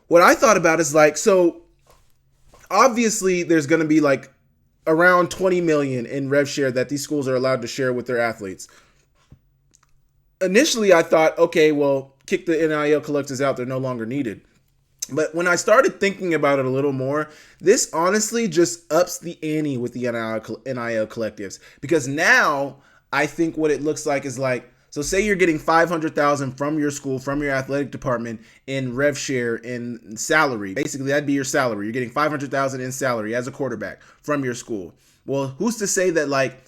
what I thought about is like, so obviously there's going to be like around 20 million in rev share that these schools are allowed to share with their athletes. Initially, I thought, okay, well, kick the NIL collectives out. They're no longer needed. But when I started thinking about it a little more, this honestly just ups the ante with the NIL collectives, because now I think what it looks like is like, so say you're getting $500,000 from your school, from your athletic department in rev share, in salary. Basically, that'd be your salary. You're getting $500,000 in salary as a quarterback from your school. Well, who's to say that like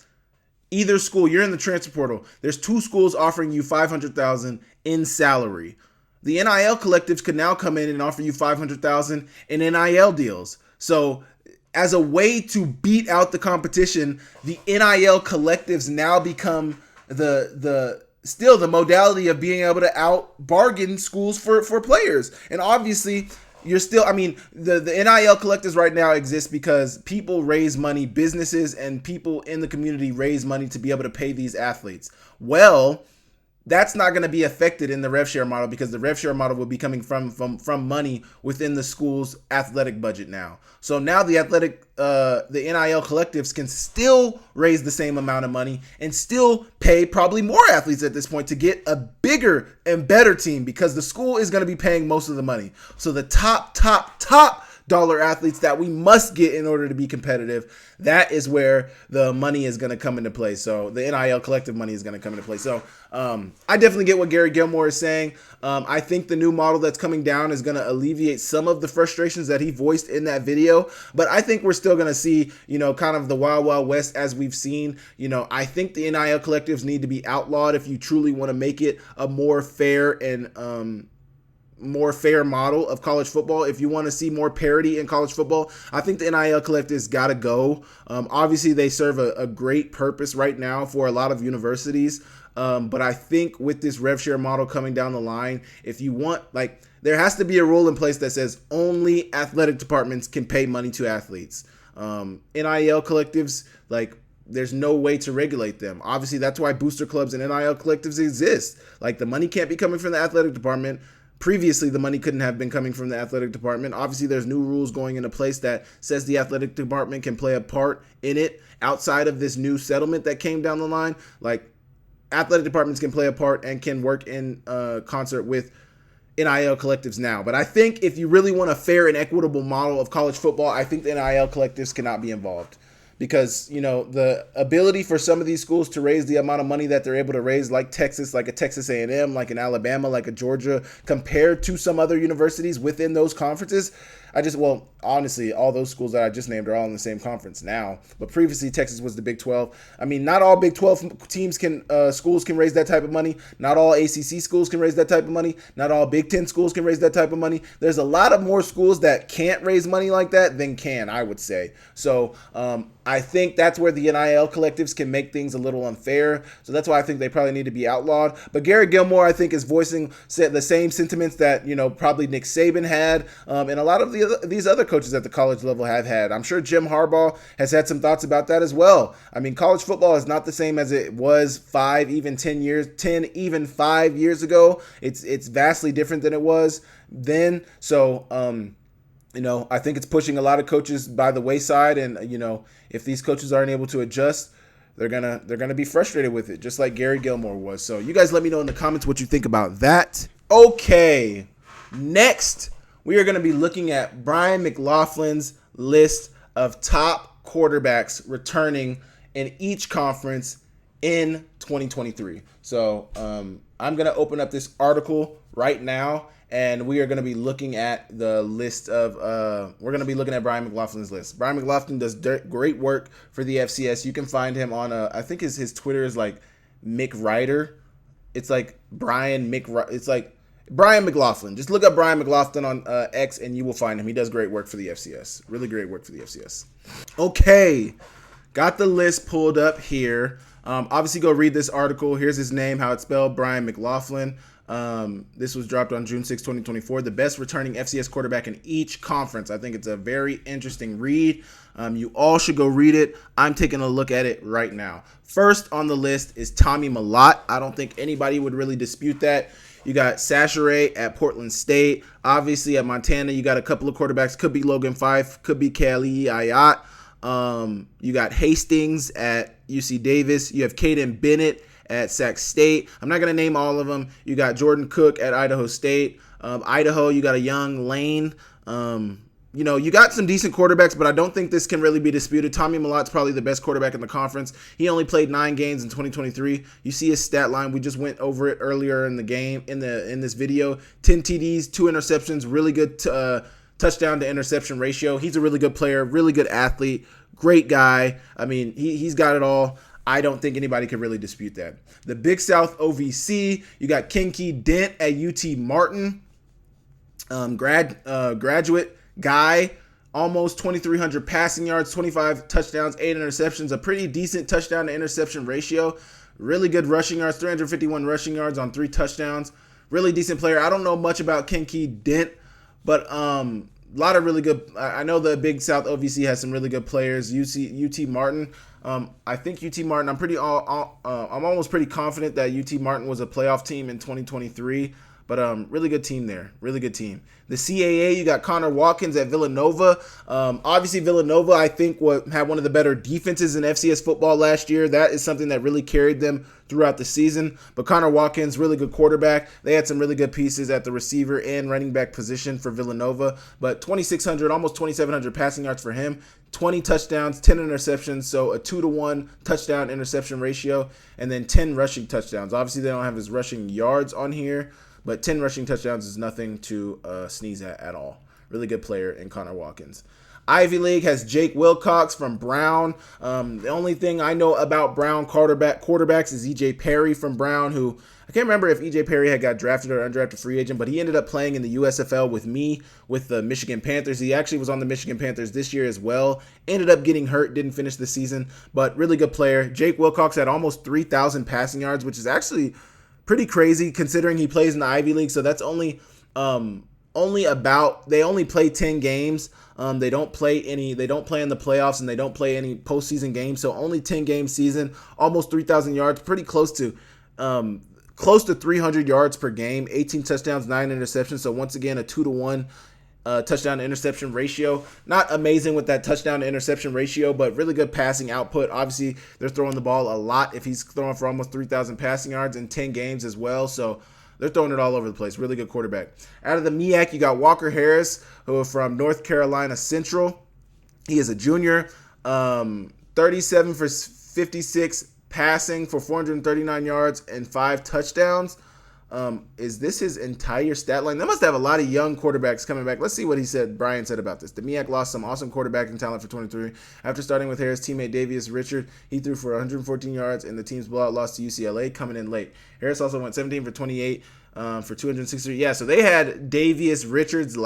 either school, you're in the transfer portal, there's 2 schools offering you $500,000 in salary. The NIL collectives could now come in and offer you $500,000 in NIL deals. So as a way to beat out the competition, the NIL collectives now become the modality of being able to out bargain schools for players. And obviously you're still, I mean, the NIL collectives right now exist because people raise money, businesses and people in the community raise money to be able to pay these athletes. Well, that's not going to be affected in the rev share model, because the rev share model will be coming from money within the school's athletic budget now. So now the NIL collectives can still raise the same amount of money and still pay probably more athletes at this point to get a bigger and better team, because the school is going to be paying most of the money. So the top dollar athletes that we must get in order to be competitive, that is where the money is going to come into play. So the NIL collective money is going to come into play. So I definitely get what Gary Gilmore is saying. I think the new model that's coming down is going to alleviate some of the frustrations that he voiced in that video. But I think we're still going to see, kind of the Wild Wild West as we've seen. I think the NIL collectives need to be outlawed if you truly want to make it a more fair and more fair model of college football. If you want to see more parity in college football, I think the NIL collectives got to go. Obviously, they serve a great purpose right now for a lot of universities. But I think with this rev share model coming down the line, if you want, there has to be a rule in place that says only athletic departments can pay money to athletes. NIL collectives, there's no way to regulate them. Obviously, that's why booster clubs and NIL collectives exist. The money can't be coming from the athletic department. Previously, the money couldn't have been coming from the athletic department. Obviously, there's new rules going into place that says the athletic department can play a part in it outside of this new settlement that came down the line. Athletic departments can play a part and can work in concert with NIL collectives now. But I think if you really want a fair and equitable model of college football, I think the NIL collectives cannot be involved. Because, the ability for some of these schools to raise the amount of money that they're able to raise, like Texas, like a Texas A&M, like an Alabama, like a Georgia, compared to some other universities within those conferences, honestly, all those schools that I just named are all in the same conference now. But previously, Texas was the Big 12. I mean, not all Big 12 schools can raise that type of money. Not all ACC schools can raise that type of money. Not all Big 10 schools can raise that type of money. There's a lot of more schools that can't raise money like that than can, I would say. So I think that's where the NIL collectives can make things a little unfair. So that's why I think they probably need to be outlawed. But Gary Gilmore, I think, is voicing the same sentiments that, probably Nick Saban had, and a lot of these other coaches at the college level have had. I'm sure Jim Harbaugh has had some thoughts about that as well. I mean, college football is not the same as it was 5 even 5 years ago. It's vastly different than it was then. So, I think it's pushing a lot of coaches by the wayside, and if these coaches aren't able to adjust, they're gonna be frustrated with it, just like Gary Gilmore was. So you guys let me know in the comments what you think about that. Okay, next we are gonna be looking at Brian McLaughlin's list of top quarterbacks returning in each conference in 2023. So I'm gonna open up this article right now, and we are going to be looking at the list of, we're going to be looking at Brian McLaughlin's list. Brian McLaughlin does great work for the FCS. You can find him on, I think his Twitter is Mick Ryder. It's Brian McLaughlin. Just look up Brian McLaughlin on X and you will find him. He does great work for the FCS. Really great work for the FCS. Okay, got the list pulled up here. Obviously, go read this article. Here's his name, how it's spelled, Brian McLaughlin. This was dropped on June 6, 2024. The best returning FCS quarterback in each conference. I think it's a very interesting read. You all should go read it. I'm taking a look at it right now. First on the list is Tommy Mellott. I don't think anybody would really dispute that. You got Sachere at Portland State. Obviously at Montana, you got a couple of quarterbacks. Could be Logan Fife. Could be Kelly Ayat. You got Hastings at UC Davis. You have Caden Bennett at Sac State. I'm not going to name all of them. You got Jordan Cook at Idaho State. Idaho, you got a young Lane. You got some decent quarterbacks, but I don't think this can really be disputed. Tommy Malotte's probably the best quarterback in the conference. He only played 9 games in 2023. You see his stat line. We just went over it earlier in the game, in this video. 10 TDs, 2 interceptions, really good touchdown to interception ratio. He's a really good player, really good athlete, great guy. I mean, he's got it all. I don't think anybody can really dispute that. The Big South OVC, you got Kinky Dent at UT Martin, graduate guy, almost 2,300 passing yards, 25 touchdowns, 8 interceptions, a pretty decent touchdown to interception ratio. Really good rushing yards, 351 rushing yards on 3 touchdowns. Really decent player. I don't know much about Kinky Dent, but a lot of really good. I know the Big South OVC has some really good players. UT Martin. I think UT Martin. I'm almost pretty confident that UT Martin was a playoff team in 2023. But really good team there. Really good team. The CAA, you got Connor Watkins at Villanova. Obviously, Villanova, I think, had one of the better defenses in FCS football last year. That is something that really carried them throughout the season. But Connor Watkins, really good quarterback. They had some really good pieces at the receiver and running back position for Villanova. But 2,600, almost 2,700 passing yards for him. 20 touchdowns, 10 interceptions, so a 2-to-1 touchdown interception ratio, and then 10 rushing touchdowns. Obviously, they don't have his rushing yards on here, but 10 rushing touchdowns is nothing to sneeze at all. Really good player in Connor Watkins. Ivy League has Jake Wilcox from Brown. The only thing I know about Brown quarterbacks is E.J. Perry from Brown, who I can't remember if E.J. Perry had got drafted or undrafted free agent, but he ended up playing in the USFL with the Michigan Panthers. He actually was on the Michigan Panthers this year as well. Ended up getting hurt, didn't finish the season, but really good player. Jake Wilcox had almost 3,000 passing yards, which is actually pretty crazy considering he plays in the Ivy League. So that's they only play 10 games. They don't play in the playoffs, and they don't play any postseason games. So only 10 game season, almost 3,000 yards, pretty close to 300 yards per game, 18 touchdowns, 9 interceptions. So once again, a 2-to-1 touchdown to interception ratio. Not amazing with that touchdown to interception ratio, but really good passing output. Obviously, they're throwing the ball a lot if he's throwing for almost 3,000 passing yards in 10 games as well. So they're throwing it all over the place. Really good quarterback. Out of the MEAC, you got Walker Harris, who are from North Carolina Central. He is a junior. 37 for 56 passing for 439 yards and 5 touchdowns. Is this his entire stat line? They must have a lot of young quarterbacks coming back. Let's see what Brian said about this. The MEAC lost some awesome quarterbacking talent for 23. After starting with Harris' teammate Davius Richard, he threw for 114 yards in the team's blowout loss to UCLA, coming in late. Harris also went 17 for 28 for 263. Yeah, so they had Davius Richard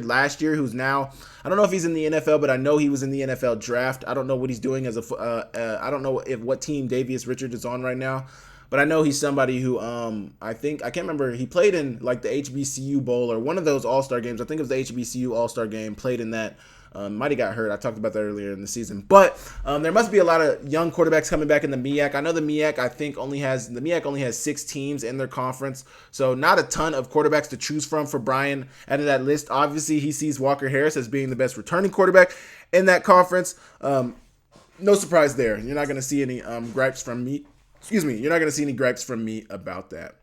last year, who's now, I don't know if he's in the NFL, but I know he was in the NFL draft. I don't know what he's doing I don't know what team Davius Richard is on right now. But I know he's somebody who I can't remember, he played in like the HBCU Bowl or one of those All-Star games. I think it was the HBCU All-Star game, played in that. Might have got hurt. I talked about that earlier in the season. But there must be a lot of young quarterbacks coming back in the MEAC. I know the MEAC only has 6 teams in their conference. So not a ton of quarterbacks to choose from for Brian out of that list. Obviously, he sees Walker Harris as being the best returning quarterback in that conference. No surprise there. You're not going to see any gripes from me. You're not going to see any gripes from me about that.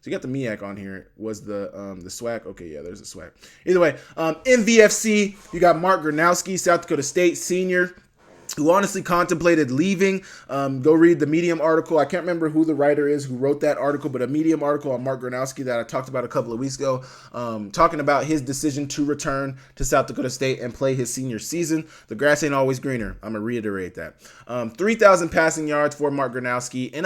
So you got the MEAC on here. Was the SWAC? Okay, yeah, there's a SWAC. Either way, MVFC, you got Mark Gronowski, South Dakota State senior, who honestly contemplated leaving. Go read the Medium article. I can't remember who the writer is who wrote that article, but a Medium article on Mark Gronowski that I talked about a couple of weeks ago, talking about his decision to return to South Dakota State and play his senior season. The grass ain't always greener. I'm going to reiterate that. 3,000 passing yards for Mark Gronowski and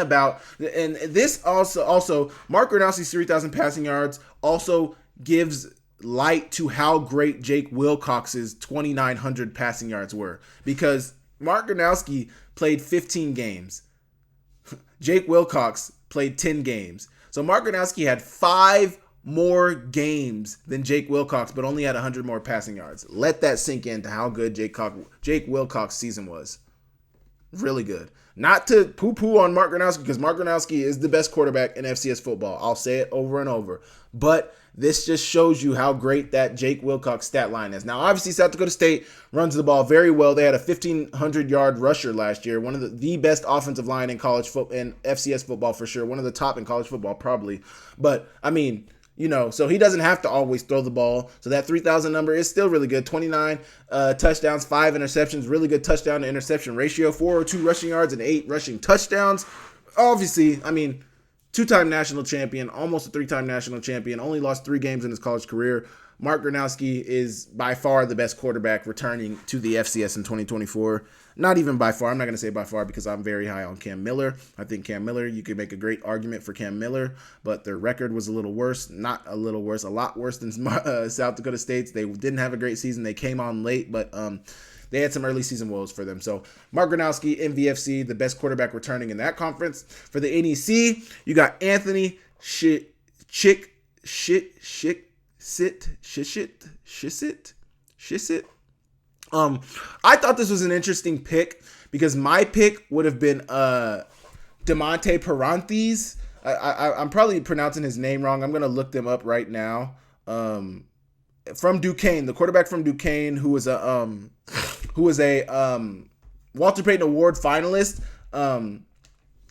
this also Mark Gronowski's 3,000 passing yards also gives light to how great Jake Wilcox's 2,900 passing yards were, because Mark Gronowski played 15 games. Jake Wilcox played 10 games. So Mark Gronowski had 5 more games than Jake Wilcox, but only had 100 more passing yards. Let that sink into how good Jake Wilcox's season was. Really good. Not to poo-poo on Mark Gronowski, because Mark Gronowski is the best quarterback in FCS football. I'll say it over and over. But this just shows you how great that Jake Wilcox stat line is. Now, obviously, South Dakota State runs the ball very well. They had a 1,500-yard rusher last year, one of the best offensive line in college football, in FCS football for sure, one of the top in college football probably. But, I mean, so he doesn't have to always throw the ball. So that 3,000 number is still really good. 29 touchdowns, 5 interceptions, really good touchdown to interception ratio, 402 rushing yards and 8 rushing touchdowns. Obviously, I mean, 2-time national champion, almost a 3-time national champion, only lost 3 games in his college career. Mark Gronowski is by far the best quarterback returning to the FCS in 2024. Not even by far. I'm not going to say by far because I'm very high on Cam Miller. I think Cam Miller, you could make a great argument for Cam Miller, but their record was a little worse. Not a little worse, a lot worse than South Dakota State's. They didn't have a great season. They came on late, but they had some early season woes for them. So Mark Gronowski, MVFC, the best quarterback returning in that conference. For the NEC, you got Anthony Shishit. I thought this was an interesting pick because my pick would have been Demonte Parantes. I'm probably pronouncing his name wrong. I'm gonna look them up right now. From Duquesne, the quarterback from Duquesne, who was a Walter Payton Award finalist.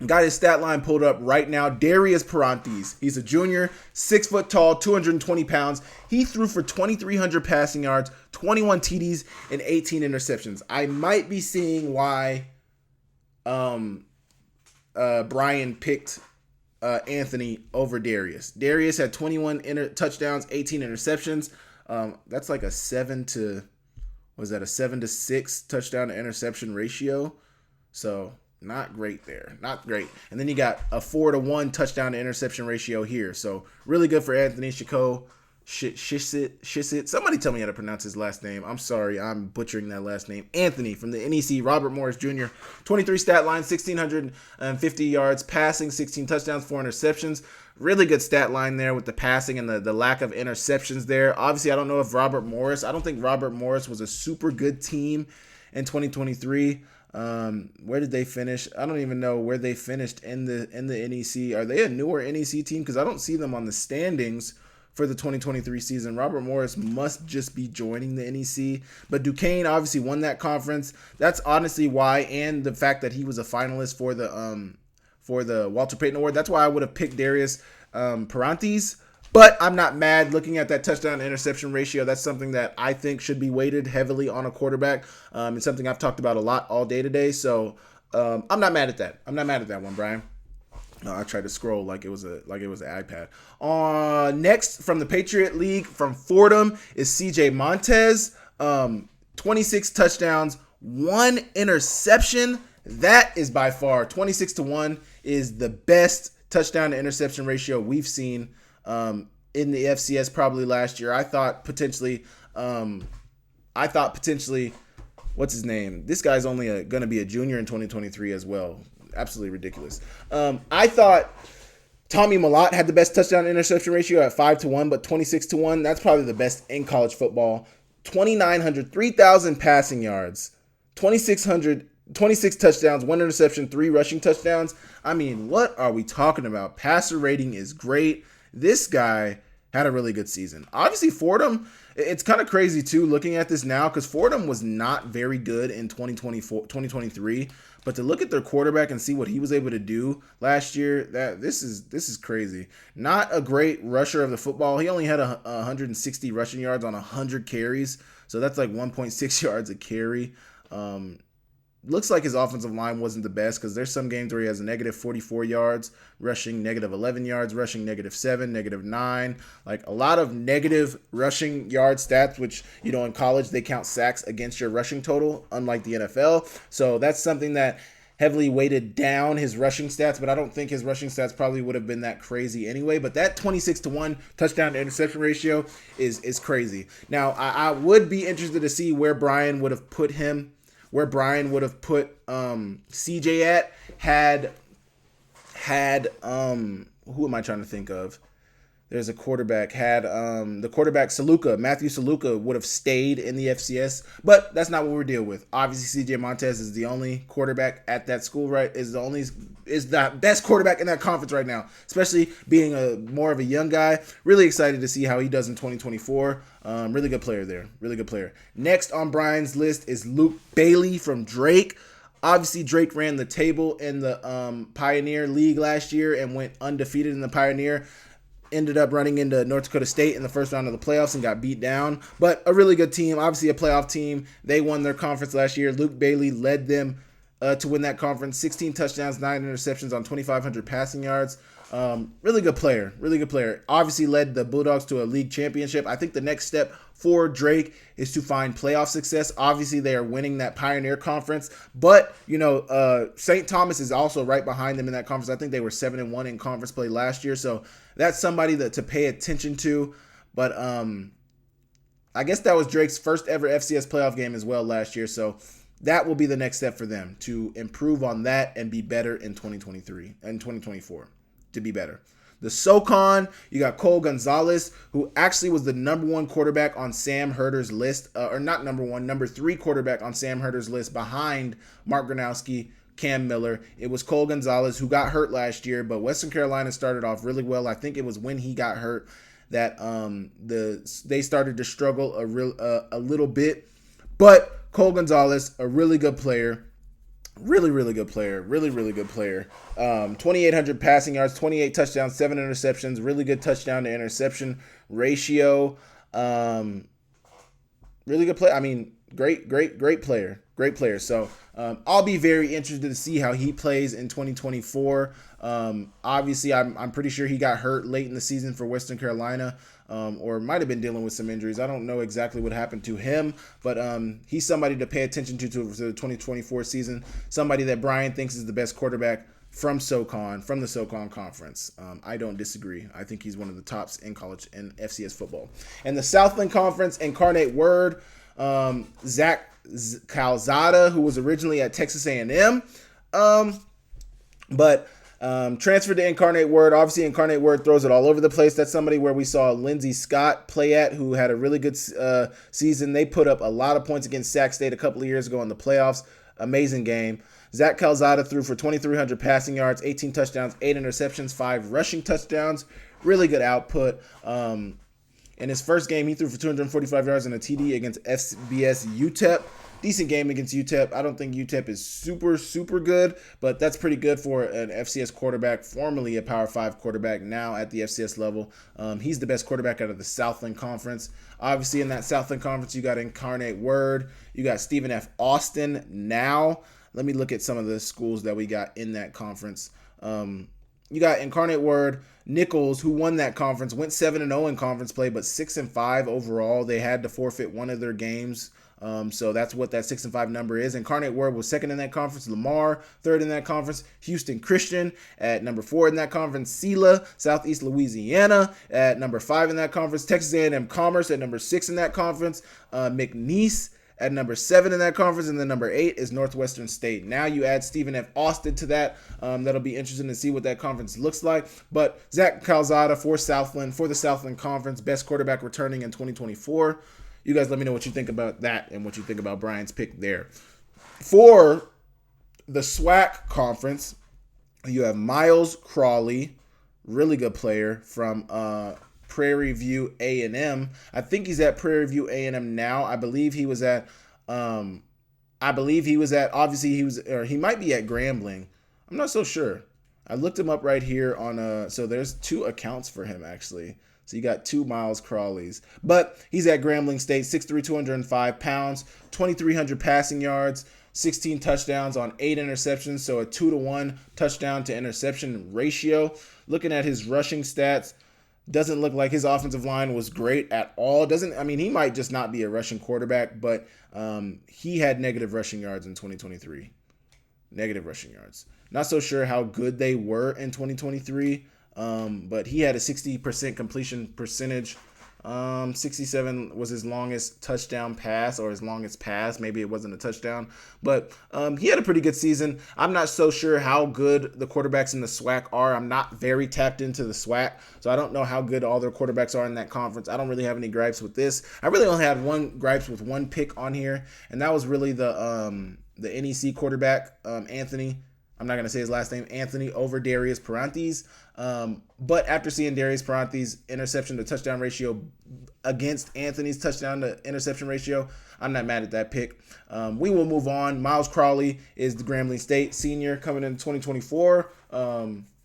Got his stat line pulled up right now. Darius Parantes. He's a junior, 6 foot tall, 220 pounds. He threw for 2,300 passing yards, 21 TDs, and 18 interceptions. I might be seeing why Brian picked Anthony over Darius. Darius had 21 touchdowns, 18 interceptions. That's like a 7 to 6 touchdown to interception ratio. So not great there. Not great. And then you got a 4-to-1 touchdown to interception ratio here. So really good for Anthony Shishit. Somebody tell me how to pronounce his last name. I'm sorry. I'm butchering that last name. Anthony from the NEC, Robert Morris Jr. 23 stat line, 1,650 yards passing, 16 touchdowns, 4 interceptions. Really good stat line there with the passing and the lack of interceptions there. Obviously, I don't know if I don't think Robert Morris was a super good team in 2023. Where did they finish? I don't even know where they finished in the NEC. Are they a newer NEC team? Because I don't see them on the standings for the 2023 season. Robert Morris must just be joining the NEC. But Duquesne obviously won that conference. That's honestly why, and the fact that he was a finalist for the Walter Payton Award. That's why I would have picked Darius Parantes. But I'm not mad looking at that touchdown to interception ratio. That's something that I think should be weighted heavily on a quarterback. It's something I've talked about a lot all day today. So I'm not mad at that. I'm not mad at that one, Brian. I tried to scroll like it was an iPad. Next from the Patriot League from Fordham is CJ Montez. 26 touchdowns, 1 interception. That is by far 26-1 is the best touchdown to interception ratio we've seen in the FCS probably last year. I thought potentially, what's his name? This guy's only going to be a junior in 2023 as well. Absolutely ridiculous. I thought Tommy Mellott had the best touchdown to interception ratio at 5-1, but 26-1, that's probably the best in college football. 3,000 passing yards, 26 touchdowns, 1 interception, 3 rushing touchdowns. I mean, what are we talking about? Passer rating is great. This guy had a really good season. Obviously, Fordham, it's kind of crazy too looking at this now because Fordham was not very good in 2023. But to look at their quarterback and see what he was able to do last year, this is crazy. Not a great rusher of the football. He only had 160 rushing yards on 100 carries. So that's like 1.6 yards a carry. Looks like his offensive line wasn't the best because there's some games where he has a negative 44 yards, rushing negative 11 yards, rushing negative 7, negative 9. Like a lot of negative rushing yard stats, which, in college, they count sacks against your rushing total, unlike the NFL. So that's something that heavily weighted down his rushing stats, but I don't think his rushing stats probably would have been that crazy anyway. But that 26-1 touchdown to interception ratio is crazy. Now, I would be interested to see where Brian would have put him. Where Brian would have put CJ at had who am I trying to think of? there's a quarterback, had the quarterback Matthew Saluka would have stayed in the FCS, but that's not what we're dealing with. Obviously, CJ Montez is the only quarterback at that school, right? Is the best quarterback in that conference right now, especially being more of a young guy. Really excited to see how he does in 2024. Really good player there. Really good player. Next on Brian's list is Luke Bailey from Drake. Obviously, Drake ran the table in the Pioneer League last year and went undefeated in the Pioneer. Ended up running into North Dakota State in the first round of the playoffs and got beat down. But a really good team, obviously a playoff team. They won their conference last year. Luke Bailey led them to win that conference. 16 touchdowns, 9 interceptions on 2,500 passing yards. Really good player. Really good player. Obviously led the Bulldogs to a league championship. I think the next step for Drake is to find playoff success. Obviously, they are winning that Pioneer Conference. But, St. Thomas is also right behind them in that conference. I think they were 7-1 in conference play last year. So that's somebody to pay attention to. But I guess that was Drake's first ever FCS playoff game as well last year. So that will be the next step for them, to improve on that and be better in 2023 and 2024. To be better. The SoCon, you got Cole Gonzalez, who actually was the number 1 quarterback on Sam Herder's list, or not number 1, number 3 quarterback on Sam Herder's list behind Mark Gronowski, Cam Miller. It was Cole Gonzalez, who got hurt last year, but Western Carolina started off really well. I think it was when he got hurt that they started to struggle a little bit. But Cole Gonzalez, a really good player. Really, really good player. Really, really good player. 2,800 passing yards, 28 touchdowns, 7 interceptions. Really good touchdown to interception ratio. Really good player. I mean, great player. Great player. So I'll be very interested to see how he plays in 2024. Obviously, I'm pretty sure he got hurt late in the season for Western Carolina. Or might have been dealing with some injuries. I don't know exactly what happened to him, but he's somebody to pay attention to the 2024 season. Somebody that Brian thinks is the best quarterback from the SoCon Conference. I don't disagree. I think he's one of the tops in college and FCS football. And the Southland Conference, Incarnate Word, Zach Calzada, who was originally at Texas A&M, but transferred to Incarnate Word. Obviously, Incarnate Word throws it all over the place. That's somebody where we saw Lindsey Scott play at, who had a really good season. They put up a lot of points against Sac State a couple of years ago in the playoffs. Amazing game. Zach Calzada threw for 2,300 passing yards, 18 touchdowns, 8 interceptions, 5 rushing touchdowns. Really good output. In his first game, he threw for 245 yards and a TD against FBS UTEP. Decent game against UTEP. I don't think UTEP is super good, but that's pretty good for an FCS quarterback, formerly a Power 5 quarterback, now at the FCS level. He's the best quarterback out of the Southland Conference. Obviously, in that Southland Conference, you got Incarnate Word. You got Stephen F. Austin now. Let me look at some of the schools that we got in that conference. You got Incarnate Word, Nichols, who won that conference, went 7-0 in conference play, but 6-5 overall. They had to forfeit one of their games. So that's what that 6-5 number is. Incarnate Word was second in that conference. Lamar, third in that conference. Houston Christian at number 4 in that conference. Sela, Southeast Louisiana at number 5 in that conference. Texas A&M Commerce at number 6 in that conference. McNeese at number 7 in that conference, and then number 8 is Northwestern State. Now you add Stephen F. Austin to that. That'll be interesting to see what that conference looks like. But Zach Calzada for the Southland Conference, best quarterback returning in 2024. You guys let me know what you think about that and what you think about Brian's pick there. For the SWAC Conference, you have Miles Crawley, really good player from Prairie View A&M. I think he's at Prairie View A&M now. I believe he was at obviously he might be at Grambling. I'm not so sure. I looked him up right here on so there's 2 accounts for him actually. So you got 2 Miles Crawleys. But he's at Grambling State, 6'3", 205 pounds, 2,300 passing yards, 16 touchdowns on 8 interceptions, so a 2-to-1 touchdown to interception ratio. Looking at his rushing stats, doesn't look like his offensive line was great at all. He might just not be a rushing quarterback, but he had negative rushing yards in 2023. Negative rushing yards. Not so sure how good they were in 2023. But he had a 60% completion percentage. 67 was his longest touchdown pass, or his longest pass. Maybe it wasn't a touchdown, but he had a pretty good season. I'm not so sure how good the quarterbacks in the SWAC are. I'm not very tapped into the SWAC, so I don't know how good all their quarterbacks are in that conference. I don't really have any gripes with this. I really only had one gripes with one pick on here, and that was really the NEC quarterback, Anthony. I'm not going to say his last name, Anthony, over Darius Parantes. But after seeing Darius Parantes' interception to touchdown ratio against Anthony's touchdown to interception ratio, I'm not mad at that pick. We will move on. Miles Crawley is the Grambling State senior coming in 2024.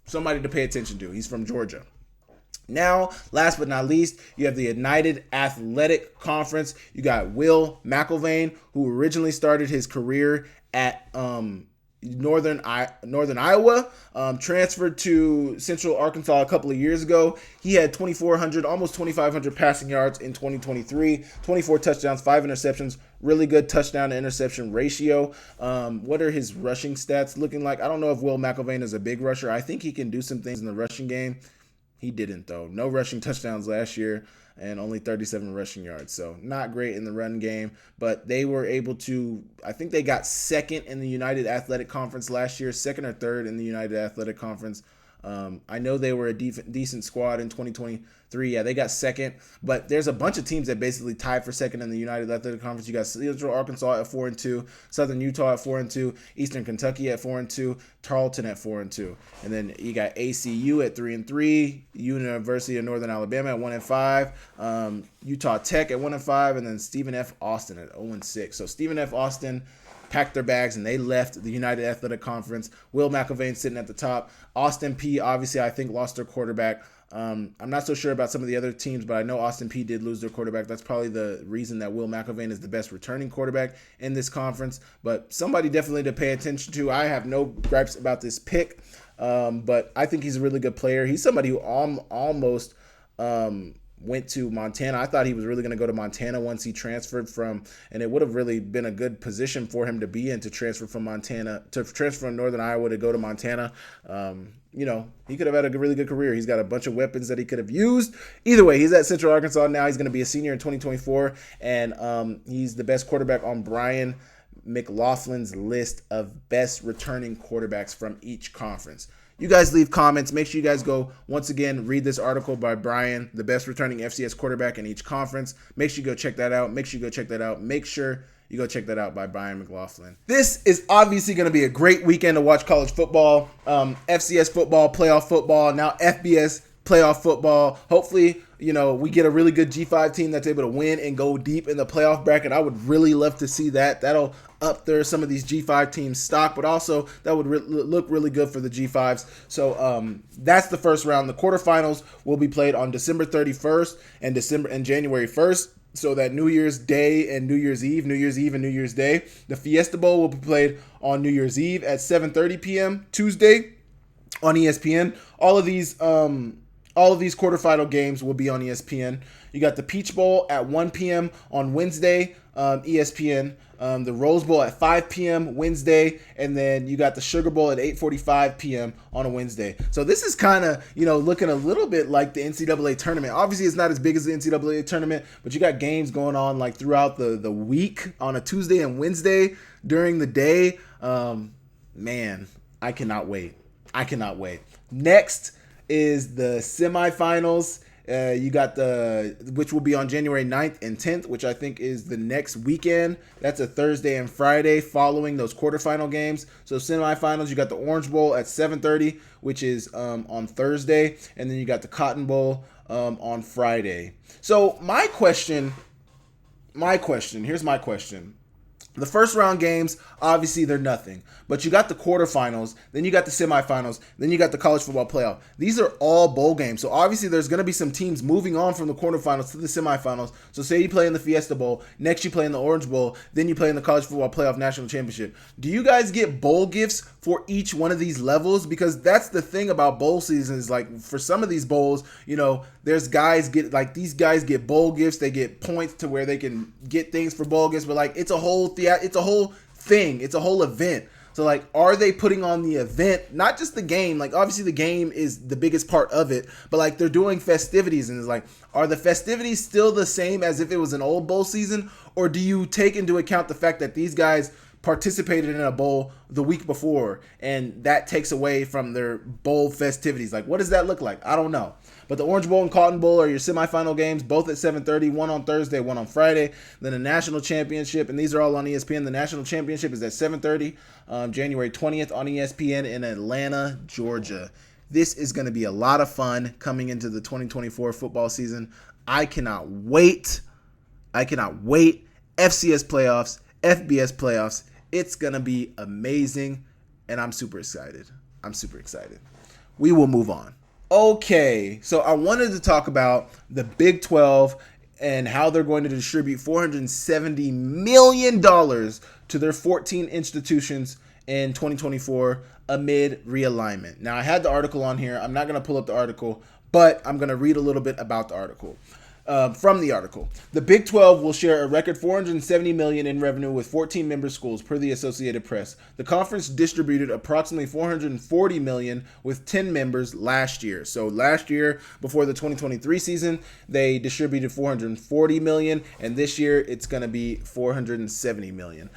Somebody to pay attention to. He's from Georgia. Now, last but not least, you have the United Athletic Conference. You got Will McIlvain, who originally started his career at Northern Iowa, transferred to Central Arkansas a couple of years ago. He had 2,400, almost 2,500 passing yards in 2023, 24 touchdowns, 5 interceptions, really good touchdown to interception ratio. What are his rushing stats looking like? I don't know if Will McIlvain is a big rusher. I think he can do some things in the rushing game. He didn't, though. No rushing touchdowns last year and only 37 rushing yards. So not great in the run game, but they were able to, I think they got second in the United Athletic Conference last year, second or third in the United Athletic Conference. I know they were a decent squad in 2023. Yeah, they got second, but there's a bunch of teams that basically tied for second in the United Athletic Conference. You got Central Arkansas at 4-2, Southern Utah at 4-2, Eastern Kentucky at 4-2, Tarleton at 4-2, and then you got ACU at 3-3, University of Northern Alabama at 1-5, Utah Tech at 1-5, and then Stephen F. Austin at 0-6. So Stephen F. Austin packed their bags and they left the United Athletic Conference. Will McIlvain sitting at the top. Austin P, obviously, I think lost their quarterback. I'm not so sure about some of the other teams, but I know Austin P did lose their quarterback. That's probably the reason that Will McIlvain is the best returning quarterback in this conference. But somebody definitely to pay attention to. I have no gripes about this pick, but I think he's a really good player. He's somebody who almost went to Montana. I thought he was really going to go to Montana once he transferred from, and it would have really been a good position for him to be in, to transfer from Northern Iowa to go to Montana. He could have had a really good career. He's got a bunch of weapons that he could have used. Either way, he's at Central Arkansas now. He's going to be a senior in 2024, and he's the best quarterback on Brian McLaughlin's list of best returning quarterbacks from each conference. You guys leave comments. Make sure you guys go, once again, read this article by Brian, the best returning FCS quarterback in each conference. Make sure you go check that out. Make sure you go check that out by Brian McLaughlin. This is obviously going to be a great weekend to watch college football, FCS football, playoff football, now FBS playoff football. Hopefully, we get a really good G5 team that's able to win and go deep in the playoff bracket. I would really love to see that. That'll up there some of these G5 teams' stock, but also that would look really good for the G5s. So that's the first round. The quarterfinals will be played on December 31st and January 1st. So that New Year's Day and New Year's Eve and New Year's Day. The Fiesta Bowl will be played on New Year's Eve at 7:30 p.m. Tuesday on ESPN. All of these quarterfinal games will be on ESPN. You got the Peach Bowl at 1 p.m. on Wednesday, ESPN. The Rose Bowl at 5 p.m. Wednesday, and then you got the Sugar Bowl at 8:45 p.m. on a Wednesday. So this is kind of, looking a little bit like the NCAA tournament. Obviously, it's not as big as the NCAA tournament, but you got games going on like throughout the week on a Tuesday and Wednesday during the day. Man, I cannot wait. Next is the semifinals. You got which will be on January 9th and 10th, which I think is the next weekend. That's a Thursday and Friday following those quarterfinal games. So semifinals, you got the Orange Bowl at 7:30, which is on Thursday, and then you got the Cotton Bowl on Friday. So here's my question. The first round games, obviously, they're nothing. But you got the quarterfinals, then you got the semifinals, then you got the college football playoff. These are all bowl games. So obviously, there's going to be some teams moving on from the quarterfinals to the semifinals. So say you play in the Fiesta Bowl, next you play in the Orange Bowl, then you play in the college football playoff national championship. Do you guys get bowl gifts for each one of these levels? Because that's the thing about bowl seasons. Like for some of these bowls, these guys get bowl gifts. They get points to where they can get things for bowl gifts. But it's a whole thing. It's a whole event. So like, are they putting on the event, not just the game? Like obviously the game is the biggest part of it, but like they're doing festivities, and it's like, are the festivities still the same as if it was an old bowl season, or do you take into account the fact that these guys participated in a bowl the week before, and that takes away from their bowl festivities? Like, what does that look like? I don't know. But the Orange Bowl and Cotton Bowl are your semifinal games, both at 7:30, one on Thursday, one on Friday. Then the National Championship, and these are all on ESPN. The National Championship is at 7:30, January 20th on ESPN in Atlanta, Georgia. This is going to be a lot of fun coming into the 2024 football season. I cannot wait. FCS playoffs, FBS playoffs. It's going to be amazing, and I'm super excited. We will move on. Okay, so I wanted to talk about the Big 12 and how they're going to distribute $470 million to their 14 institutions in 2024 amid realignment. Now, I had the article on here. I'm not going to pull up the article, but I'm going to read a little bit about the article. From the article, the Big 12 will share a record $470 million in revenue with 14 member schools, per the Associated Press. The conference distributed approximately $440 million with 10 members last year. So last year, before the 2023 season, they distributed $440 million, and this year it's going to be $470 million.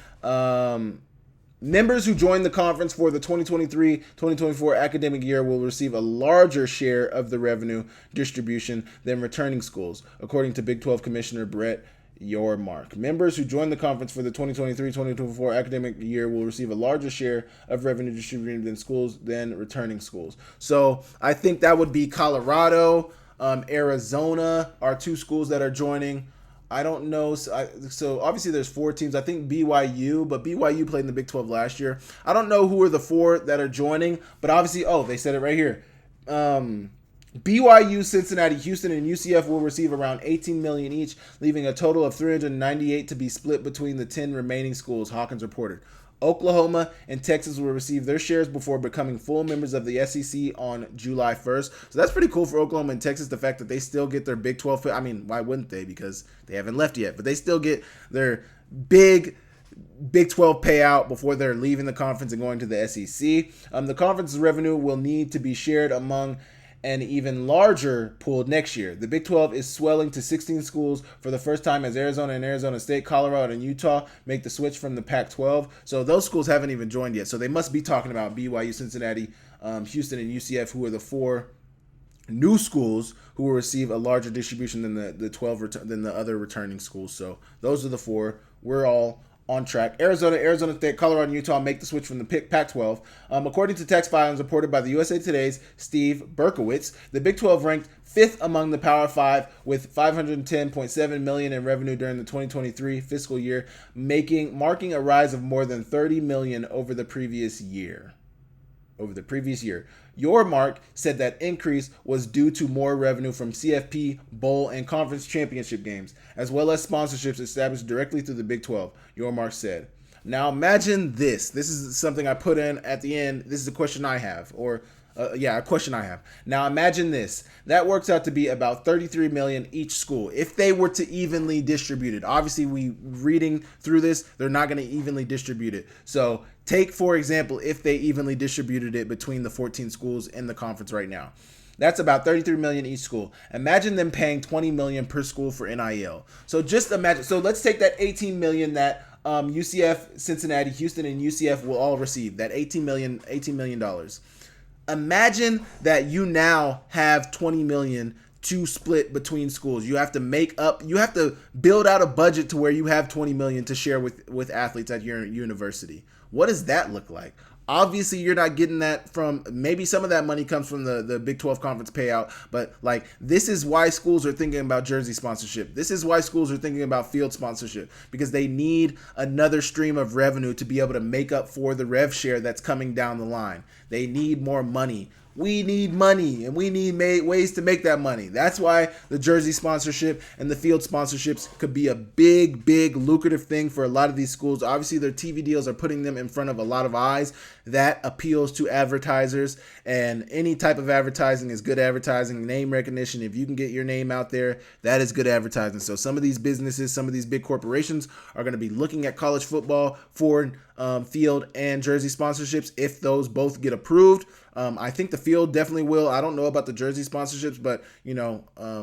Members who join the conference for the 2023-2024 academic year will receive a larger share of the revenue distribution than returning schools, according to Big 12 Commissioner Brett Yormark. Members who join the conference for the 2023-2024 academic year will receive a larger share of revenue distributed in schools than returning schools. So I think that would be Colorado, Arizona are two schools that are joining. I don't know. So obviously there's 4 teams. I think BYU, but BYU played in the Big 12 last year. I don't know who are the 4 that are joining, but obviously, they said it right here. BYU, Cincinnati, Houston, and UCF will receive around $18 million each, leaving a total of $398 to be split between the 10 remaining schools, Hawkins reported. Oklahoma and Texas will receive their shares before becoming full members of the SEC on July 1st. So that's pretty cool for Oklahoma and Texas, the fact that they still get their Big 12. I mean, why wouldn't they? Because they haven't left yet. But they still get their big Big 12 payout before they're leaving the conference and going to the SEC. The conference's revenue will need to be shared among an even larger pool next year. The Big 12 is swelling to 16 schools for the first time as Arizona and Arizona State, Colorado, and Utah make the switch from the Pac-12. So those schools haven't even joined yet. So they must be talking about BYU, Cincinnati, Houston, and UCF, who are the 4 new schools who will receive a larger distribution than the 12 than the other returning schools. So those are the 4. We're all on track. Arizona State, Colorado, and Utah make the switch from the Pac-12. According to text filings reported by the USA Today's Steve Berkowitz, the Big 12 ranked 5th among the Power 5 with $510.7 million in revenue during the 2023 fiscal year, marking a rise of more than $30 million over the previous year. Yormark said that increase was due to more revenue from CFP, bowl, and conference championship games, as well as sponsorships established directly through the Big 12, Yormark said. Now imagine this. This is something I put in at the end. This is a question I have, a question I have. Now imagine this. That works out to be about $33 million each school if they were to evenly distribute it. Obviously, reading through this, they're not going to evenly distribute it. So take, for example, if they evenly distributed it between the 14 schools in the conference right now. That's about $33 million each school. Imagine them paying $20 million per school for NIL. So just imagine. So let's take that $18 million that UCF, Cincinnati, Houston, and UCF will all receive. That $18 million. Imagine that you now have $20 million to split between schools. You have to build out a budget to where you have $20 million to share with athletes at your university. What does that look like? Obviously, you're not getting that from, maybe some of that money comes from the Big 12 conference payout, but like, this is why schools are thinking about jersey sponsorship. This is why schools are thinking about field sponsorship, because they need another stream of revenue to be able to make up for the rev share that's coming down the line. They need more money We need money, and we need ways to make that money. That's why the jersey sponsorship and the field sponsorships could be a big, big lucrative thing for a lot of these schools. Obviously, their TV deals are putting them in front of a lot of eyes. That appeals to advertisers, and any type of advertising is good advertising. Name recognition, if you can get your name out there, that is good advertising. So some of these businesses, some of these big corporations are going to be looking at college football for field and jersey sponsorships if those both get approved. I think the field definitely will. I don't know about the jersey sponsorships, but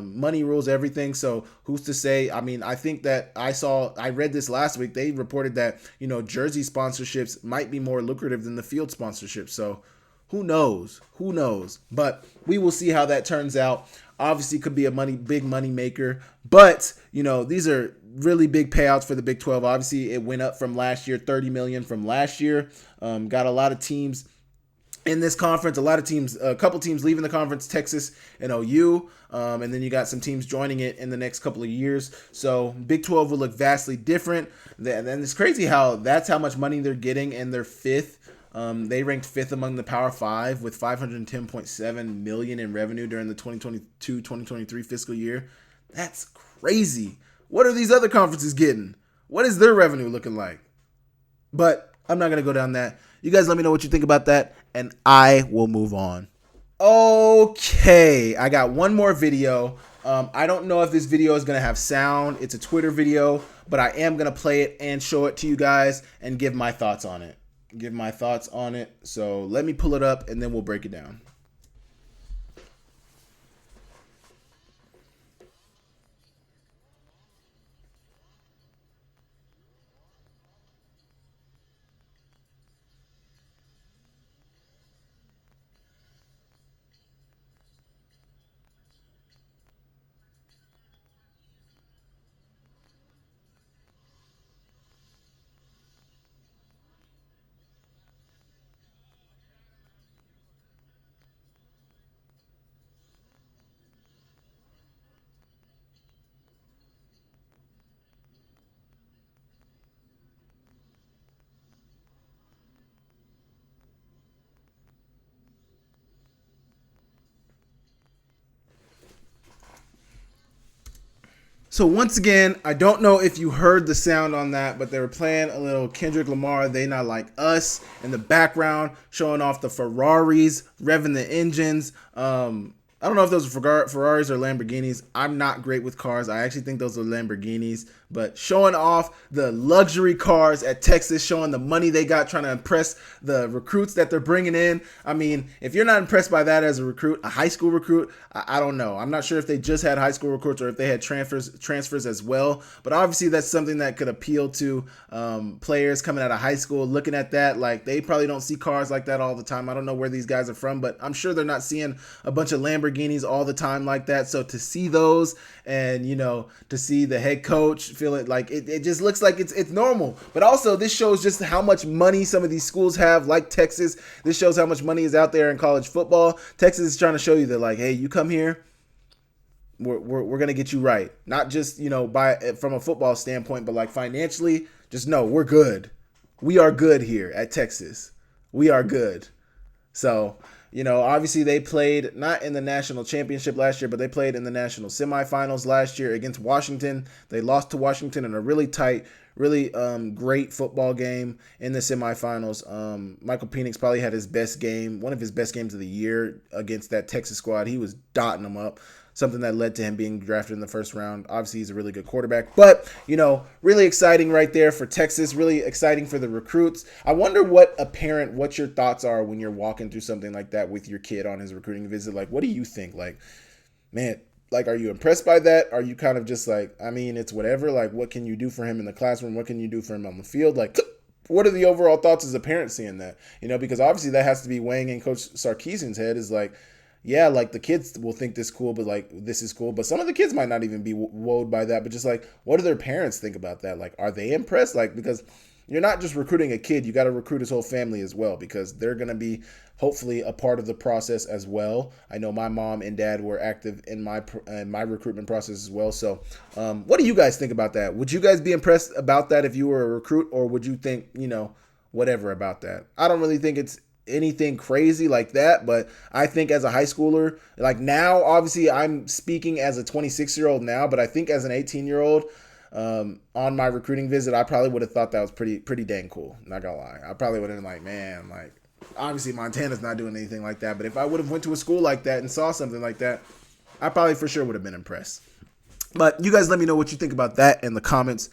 money rules everything. So who's to say? I mean, I think that I read this last week. They reported that jersey sponsorships might be more lucrative than the field sponsorships. So who knows? Who knows? But we will see how that turns out. Obviously, could be a big money maker, but these are really big payouts for the Big 12. Obviously, it went up from last year, $30 million from last year. Got a lot of teams in this conference, a couple teams leaving the conference, Texas and OU, and then you got some teams joining it in the next couple of years. So Big 12 will look vastly different. And it's crazy how that's how much money they're getting, and they're fifth. They ranked fifth among the Power Five with $510.7 million in revenue during the 2022-2023 fiscal year. That's crazy. What are these other conferences getting? What is their revenue looking like? But I'm not going to go down that. You guys let me know what you think about that, and I will move on. Okay, I got one more video. I don't know if this video is going to have sound. It's a Twitter video, but I am going to play it and show it to you guys and give my thoughts on it. So let me pull it up, and then we'll break it down. So once again, I don't know if you heard the sound on that, but they were playing a little Kendrick Lamar, They Not Like Us in the background, showing off the Ferraris, revving the engines. I don't know if those are Ferraris or Lamborghinis. I'm not great with cars. I actually think those are Lamborghinis. But showing off the luxury cars at Texas, showing the money they got, trying to impress the recruits that they're bringing in. I mean, if you're not impressed by that as a recruit, a high school recruit, I don't know. I'm not sure if they just had high school recruits or if they had transfers as well. But obviously that's something that could appeal to players coming out of high school, looking at that. Like, they probably don't see cars like that all the time. I don't know where these guys are from, but I'm sure they're not seeing a bunch of Lamborghinis all the time like that. So to see those and, to see the head coach feel it, like it just looks like it's normal. But also this shows just how much money some of these schools have, like Texas. This shows how much money is out there in college football. Texas is trying to show you that, like, hey, you come here, we're gonna get you right. Not just from a football standpoint, but like financially. Just know we're good. We are good here at Texas. We are good. So obviously they played not in the national championship last year, but they played in the national semifinals last year against Washington. They lost to Washington in a really tight, really great football game in the semifinals. Michael Penix probably had his best game, one of his best games of the year against that Texas squad. He was dotting them up. Something that led to him being drafted in the first round. Obviously, he's a really good quarterback. But, really exciting right there for Texas. Really exciting for the recruits. I wonder what your thoughts are when you're walking through something like that with your kid on his recruiting visit. Like, what do you think? Like, man, like, are you impressed by that? Are you kind of just like, I mean, it's whatever. Like, what can you do for him in the classroom? What can you do for him on the field? Like, what are the overall thoughts as a parent seeing that? Because obviously that has to be weighing in Coach Sarkisian's head is like, yeah, like the kids will think this cool, but like this is cool. But some of the kids might not even be wowed by that. But just like, what do their parents think about that? Like, are they impressed? Like, because you're not just recruiting a kid, you got to recruit his whole family as well, because they're going to be hopefully a part of the process as well. I know my mom and dad were active in my recruitment process as well. So what do you guys think about that? Would you guys be impressed about that if you were a recruit, or would you think, whatever about that? I don't really think it's anything crazy like that, but I think as a high schooler, like now, obviously I'm speaking as a 26-year-old now, but I think as an 18-year-old, on my recruiting visit, I probably would have thought that was pretty dang cool. Not gonna lie, I probably would have been like, man, like obviously Montana's not doing anything like that, but if I would have went to a school like that and saw something like that, I probably for sure would have been impressed. But you guys let me know what you think about that in the comments,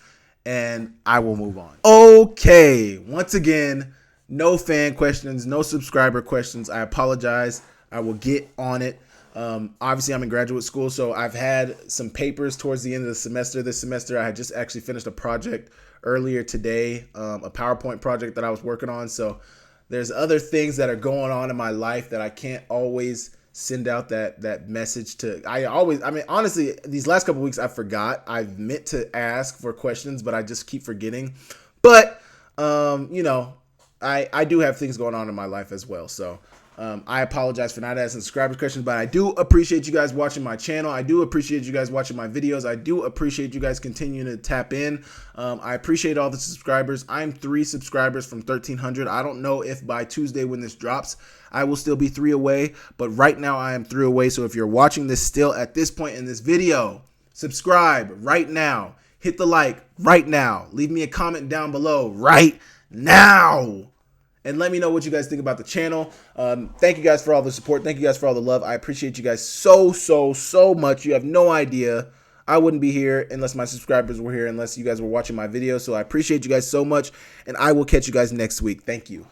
and I will move on. Okay, once again, no fan questions, no subscriber questions. I apologize. I will get on it. Obviously, I'm in graduate school, so I've had some papers towards the end of the semester. This semester, I had just actually finished a project earlier today, a PowerPoint project that I was working on. So there's other things that are going on in my life that I can't always send out that message to. I mean, honestly, these last couple weeks, I forgot. I've meant to ask for questions, but I just keep forgetting. But, you know, I do have things going on in my life as well. So I apologize for not asking subscribers questions, but I do appreciate you guys watching my channel. I do appreciate you guys watching my videos. I do appreciate you guys continuing to tap in. I appreciate all the subscribers. I'm 3 subscribers from 1,300. I don't know if by Tuesday when this drops, I will still be 3 away, but right now I am 3 away. So if you're watching this still at this point in this video, subscribe right now. Hit the like right now. Leave me a comment down below right now. And let me know what you guys think about the channel. Thank you guys for all the support. Thank you guys for all the love. I appreciate you guys so much. You have no idea. I wouldn't be here unless my subscribers were here, unless you guys were watching my videos. So I appreciate you guys so much, and I will catch you guys next week. Thank you.